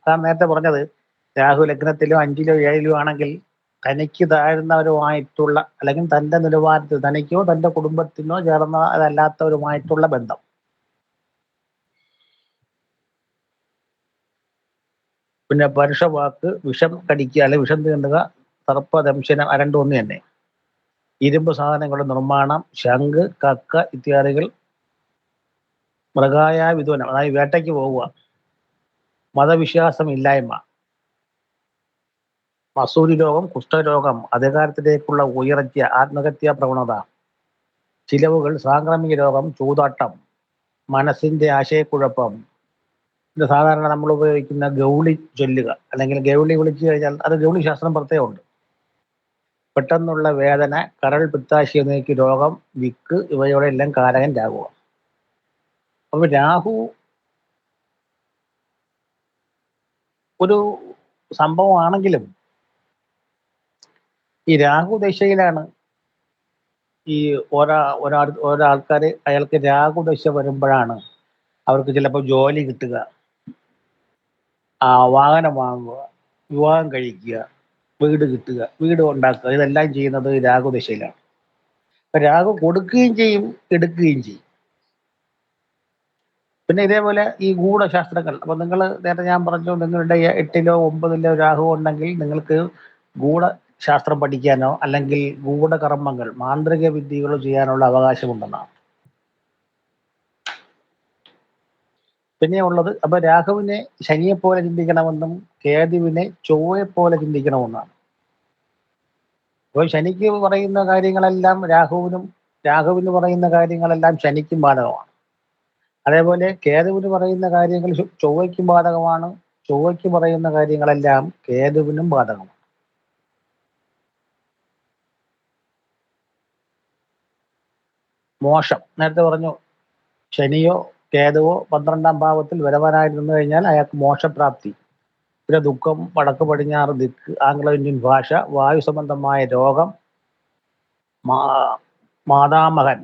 അതാണ് നേരത്തെ പറഞ്ഞത്. രാഹു ലഗ്നത്തിലോ 5-ലോ 7-ലോ ആണെങ്കിൽ തനിക്ക് താഴ്ന്നവരുമായിട്ടുള്ള, അല്ലെങ്കിൽ തന്റെ നിലവാരത്തിൽ തനിക്കോ തന്റെ കുടുംബത്തിനോ ചേർന്ന അതല്ലാത്തവരുമായിട്ടുള്ള ബന്ധം. പിന്നെ പരുഷവാക്ക്, വിഷം കടിക്കുക അല്ലെങ്കിൽ വിഷം തീണ്ടുക, സർപ്പദംശനം, രണ്ടും ഒന്ന് തന്നെ. ഇരുമ്പ് സാധനങ്ങളുടെ നിർമ്മാണം, ശംഖ്, കക്ക ഇത്യാദികൾ. മൃഗായ വിധുവനം, അതായത് വേട്ടയ്ക്ക് പോവുക. മതവിശ്വാസം ഇല്ലായ്മ, മസൂരി രോഗം, കുഷ്ഠരോഗം, അധികാരത്തിലേക്കുള്ള ഉയർച്ച, ആത്മഹത്യാ പ്രവണത, ചിലവുകൾ, സാംക്രമിക രോഗം, ചൂതാട്ടം, മനസ്സിന്റെ ആശയക്കുഴപ്പം. ഇത് സാധാരണ നമ്മൾ ഉപയോഗിക്കുന്ന ഗൗളി ചൊല്ലുക, അല്ലെങ്കിൽ ഗൗളി വിളിച്ചു കഴിഞ്ഞാൽ അത് ഗൗളി ശാസ്ത്രം പ്രത്യേകമുണ്ട്. പെട്ടെന്നുള്ള വേദന, കരൾ, പിത്താശയ നീക്കി രോഗം, വിക്ക്, ഇവയോടെ എല്ലാം കാരകൻ രാഹുവ. അപ്പൊ രാഹു ഒരു സംഭവമാണെങ്കിലും ഈ രാഹു ദശയിലാണ് ഈ ഒരാൾക്കാർ അയാൾക്ക് രാഹുദശ വരുമ്പോഴാണ് അവർക്ക് ചിലപ്പോൾ ജോലി കിട്ടുക, വാഹനം വാങ്ങുക, വിവാഹം കഴിക്കുക, വീട് കിട്ടുക, വീട് ഉണ്ടാക്കുക, ഇതെല്ലാം ചെയ്യുന്നത് രാഹുദശയിലാണ്. അപ്പൊ രാഹു കൊടുക്കുകയും ചെയ്യും, എടുക്കുകയും ചെയ്യും. പിന്നെ ഇതേപോലെ ഈ ഗൂഢശാസ്ത്രങ്ങൾ, അപ്പൊ നിങ്ങൾ നേരത്തെ ഞാൻ പറഞ്ഞു, നിങ്ങളുടെ 8-ലോ 9-ലോ രാഹു ഉണ്ടെങ്കിൽ നിങ്ങൾക്ക് ഗൂഢശാസ്ത്രം പഠിക്കാനോ അല്ലെങ്കിൽ ഗൂഢകർമ്മങ്ങൾ, മാന്ത്രിക വിദ്യകളോ ചെയ്യാനുള്ള അവകാശമുണ്ടെന്നാണ്. പിന്നെ ഉള്ളത്, അപ്പൊ രാഹുവിനെ ശനിയെ പോലെ ചിന്തിക്കണമെന്നും കേതുവിനെ ചൊവ്വയെ പോലെ ചിന്തിക്കണമെന്നാണ്. അപ്പോൾ ശനിക്ക് പറയുന്ന കാര്യങ്ങളെല്ലാം രാഹുവിന് പറയുന്ന കാര്യങ്ങളെല്ലാം ശനിക്കും ബാധകമാണ്. അതേപോലെ കേതുവിന് പറയുന്ന കാര്യങ്ങൾ ചൊവ്വയ്ക്കും ബാധകമാണ്, ചൊവ്വയ്ക്ക് പറയുന്ന കാര്യങ്ങളെല്ലാം കേതുവിനും ബാധകമാണ്. മോശം നേരത്തെ പറഞ്ഞു, ശനിയോ കേതുവോ 12-ാം ഭാവത്തിൽ വരവാനായി നിന്നു കഴിഞ്ഞാൽ അയാൾക്ക് മോശപ്രാപ്തി, പിന്നെ ദുഃഖം, വടക്ക് പടിഞ്ഞാറ് ദിക്ക്, ആംഗ്ലോ ഇന്ത്യൻ ഭാഷ, വായു സംബന്ധമായ രോഗം, മാതാമഹൻ,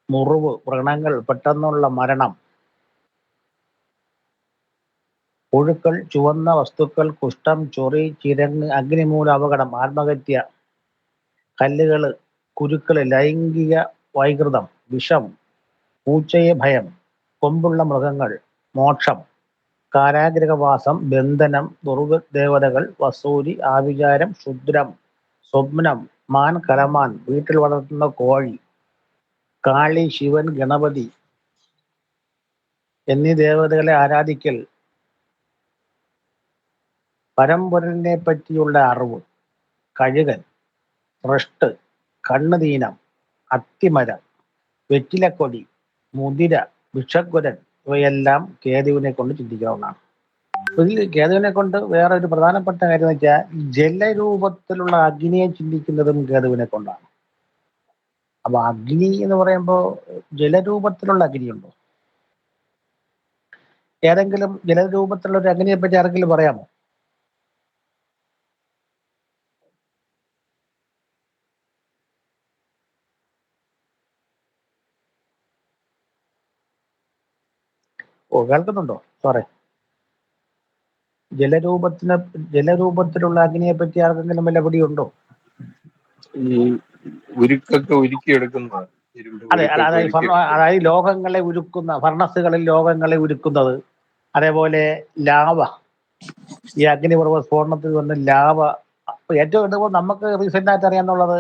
മുറിവ്, വ്രണങ്ങൾ, പെട്ടെന്നുള്ള മരണം, പുഴുക്കൾ, ചുവന്ന വസ്തുക്കൾ, കുഷ്ഠം, ചൊറി, ചിരങ്ങ്, അഗ്നിമൂല അപകടം, ആത്മഹത്യ, കല്ലുകള്, കുരുക്കള്, ലൈംഗിക വൈകൃതം, വിഷം, പൂച്ചയെ ഭയം, കൊമ്പുള്ള മൃഗങ്ങൾ, മോക്ഷം, കാരാഗ്രഹവാസം, ബന്ധനം, ദുർദേവതകൾ, വസൂരി, ആഭിചാരം, ക്ഷുദ്രം, സ്വപ്നം, മാൻ, കലമാൻ, വീട്ടിൽ വളർത്തുന്ന കോഴി, കാളി, ശിവൻ, ഗണപതി എന്നീ ദേവതകളെ ആരാധിക്കൽ, പരമ്പൊരുളിനെ പറ്റിയുള്ള അറിവ്, കഴുകൻ, ഭ്രഷ്ട്, കണ്ണുദീനം, അത്തിമരം, വെറ്റിലക്കൊടി, മുതിര, വിഷക്കുരൻ, ഇവയെല്ലാം കേതുവിനെ കൊണ്ട് ചിന്തിക്കാവുന്നതാണ്. ഇതിൽ കേതുവിനെ കൊണ്ട് വേറെ ഒരു പ്രധാനപ്പെട്ട കാര്യം എന്ന് വെച്ചാൽ ജലരൂപത്തിലുള്ള അഗ്നിയെ ചിന്തിക്കുന്നതും കേതുവിനെ കൊണ്ടാണ്. അപ്പൊ അഗ്നി എന്ന് പറയുമ്പോൾ ജലരൂപത്തിലുള്ള അഗ്നിയുണ്ടോ? ഏതെങ്കിലും ജലരൂപത്തിലുള്ള ഒരു അഗ്നിയെ പറ്റി ആരെങ്കിലും പറയാമോ? കേൾക്കുന്നുണ്ടോ സാറേ? ജലരൂപത്തിലുള്ള അഗ്നിയെ പറ്റി ആർക്കെങ്കിലും വല്ല പിടിയുണ്ടോ?
ഈ ഉരുക്കൊക്കെ ഉരുക്കിയെടുക്കുന്ന
അതെ, അതായത് ലോഹങ്ങളെ ഉരുക്കുന്ന, ഫർണസുകളിൽ ലോഹങ്ങളെ ഉരുക്കുന്നത്. അതേപോലെ ലാവ, ഈ അഗ്നിപർവ്വ സ്ഫോടനത്തിൽ വന്ന് ലാവ. ഏറ്റവും എടുക്കുമ്പോൾ നമുക്ക് റീസെന്റ് ആയിട്ട് അറിയാന്നുള്ളത്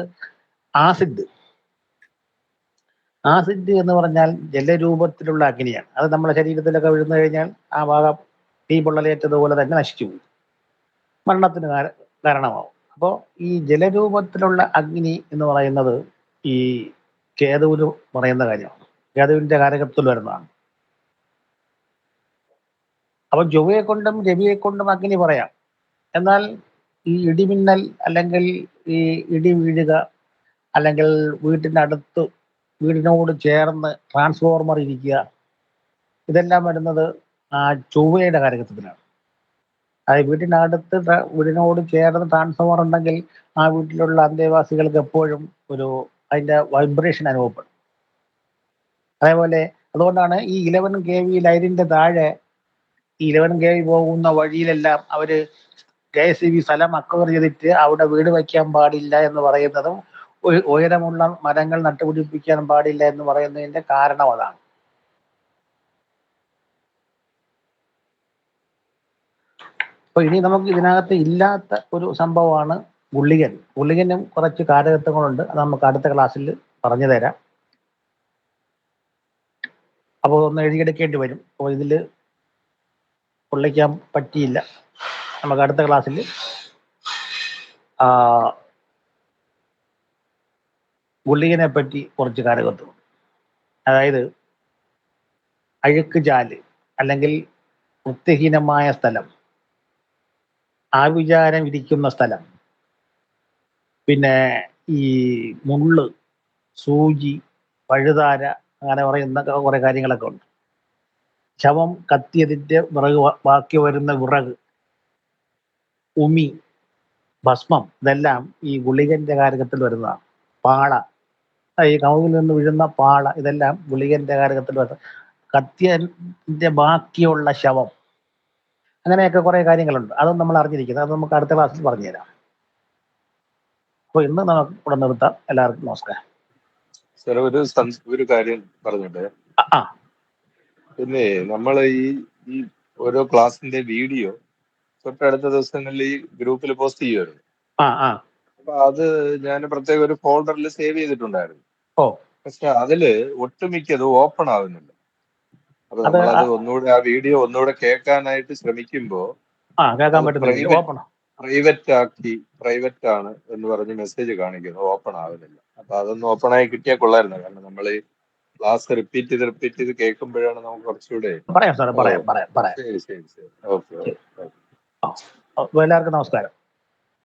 ആസിഡ് എന്ന് പറഞ്ഞാൽ ജലരൂപത്തിലുള്ള അഗ്നിയാണ്. അത് നമ്മുടെ ശരീരത്തിലൊക്കെ വീഴുന്നു കഴിഞ്ഞാൽ ആ ഭാഗം തീ പൊള്ളലേറ്റതുപോലെ തന്നെ നശിച്ചു പോകും, മരണത്തിന് കാരണമാവും. അപ്പോൾ ഈ ജലരൂപത്തിലുള്ള അഗ്നി എന്ന് പറയുന്നത് ഈ കേതുവിന് പറയുന്ന കാര്യമാണ്, കേതുവിന്റെ കാരകത്തിൽ വരുന്നതാണ്. അപ്പം ചൊവ്വയെ കൊണ്ടും രവിയെ കൊണ്ടും അഗ്നി പറയാം. എന്നാൽ ഈ ഇടിമിന്നൽ അല്ലെങ്കിൽ ഈ ഇടി വീഴുക, അല്ലെങ്കിൽ വീടിനോട് ചേർന്ന് ട്രാൻസ്ഫോർമർ ഇരിക്കുക, ഇതെല്ലാം വരുന്നത് ആ ചൊവ്വയുടെ കാരകത്വത്തിലാണ്. അതായത് വീടിനോട് ചേർന്ന് ട്രാൻസ്ഫോമർ ഉണ്ടെങ്കിൽ ആ വീട്ടിലുള്ള അന്തേവാസികൾക്ക് എപ്പോഴും അതിന്റെ വൈബ്രേഷൻ അനുഭവപ്പെടും. അതേപോലെ അതുകൊണ്ടാണ് ഈ 11 kV ലൈനിന്റെ താഴെ, ഈ 11 kV പോകുന്ന വഴിയിലെല്ലാം അവര് KSEB സ്ഥലം അക്വയർ ചെയ്തിട്ട് അവിടെ വീട് വയ്ക്കാൻ പാടില്ല എന്ന് പറയുന്നതും, ഉയരമുള്ള മരങ്ങൾ നട്ടുപിടിപ്പിക്കാൻ പാടില്ല എന്ന് പറയുന്നതിന്റെ കാരണം അതാണ്. അപ്പൊ ഇനി നമുക്ക് ഇതിനകത്ത് ഇല്ലാത്ത ഒരു സംഭവമാണ് ഗുളികൻ. ഗുളികനും കുറച്ച് കാരകത്വങ്ങളുണ്ട്, അത് നമുക്ക് അടുത്ത ക്ലാസ്സിൽ പറഞ്ഞു തരാം. അപ്പോൾ ഒന്ന് എഴുതിയെടുക്കേണ്ടി വരും. അപ്പോൾ ഇതിൽ പൊള്ളിക്കാൻ പറ്റിയില്ല. നമുക്ക് അടുത്ത ക്ലാസ്സിൽ ഗുളികനെ പറ്റി കുറച്ച് കാരകത്വം, അതായത് അഴുക്ക് ചാല് അല്ലെങ്കിൽ വൃത്തിഹീനമായ സ്ഥലം, ആവിചാരം ഇരിക്കുന്ന സ്ഥലം, പിന്നെ ഈ മുള്ള്, സൂചി, പഴുതാര, അങ്ങനെ പറയുന്ന കുറെ കാര്യങ്ങളൊക്കെ ഉണ്ട്. ശവം കത്തിയതിന്റെ ബാക്കി വരുന്ന വിറക്, ഉമി, ഭസ്മം, ഇതെല്ലാം ഈ ഗുളികന്റെ കാരകത്തിൽ വരുന്നതാണ്. പാള, ഈ കമുകിൽ നിന്ന് വീഴുന്ന പാള, ഇതെല്ലാം ഗുളികന്റെ കാരകത്തിൽ വന്ന് കത്തിയന്റെ ബാക്കിയുള്ള ശവം, അങ്ങനെയൊക്കെ കുറെ കാര്യങ്ങളുണ്ട്. അതും നമ്മൾ അറിഞ്ഞിരിക്കുന്നത്. അത് നമുക്ക് അടുത്ത ക്ലാസ്സിൽ പറഞ്ഞുതരാം. അപ്പോൾ ഇന്ന് നമുക്ക് ഇവിടെ നിർത്താം. എല്ലാവർക്കും നമസ്കാരം.
സാർ ഒരു കാര്യം പറഞ്ഞിട്ട്,
ആ
പിന്നെ നമ്മൾ ഈ ഓരോ ക്ലാസിന്റെ വീഡിയോ തൊട്ടടുത്ത ദിവസങ്ങളിൽ ഈ ഗ്രൂപ്പിൽ പോസ്റ്റ് ചെയ്യുമായിരുന്നു.
ആ ആ
അപ്പൊ അത് ഞാൻ പ്രത്യേക ഒരു ഫോൾഡറിൽ സേവ് ചെയ്തിട്ടുണ്ടായിരുന്നു.
ഓ
പക്ഷെ അതില് ഒട്ടുമിക്കത് ഓപ്പൺ ആവുന്നില്ല. അപ്പൊ
അത്
നമ്മളത് ഒന്നുകൂടെ ആ വീഡിയോ ഒന്നുകൂടെ കേൾക്കാനായിട്ട് ശ്രമിക്കുമ്പോ
കേൾക്കാൻ
അത്
പറ്റുന്നില്ല. ഓപ്പൺ
പ്രൈവറ്റ് ആണ് എന്ന് പറഞ്ഞ് മെസ്സേജ് കാണിക്കുന്നു, ഓപ്പൺ ആവുന്നില്ല. അപ്പൊ അതൊന്ന് ഓപ്പൺ ആയി കിട്ടിയാൽ കൊള്ളായിരുന്നു. കാരണം നമ്മൾ ഈ ക്ലാസ് റിപ്പീറ്റ് ചെയ്ത് കേൾക്കുമ്പോഴാണ് നമുക്ക് കുറച്ചുകൂടെ.
പറയാം സാറേ, പറയാം.
ശരി. ഓക്കെ.
എല്ലാവർക്കും നമസ്കാരം.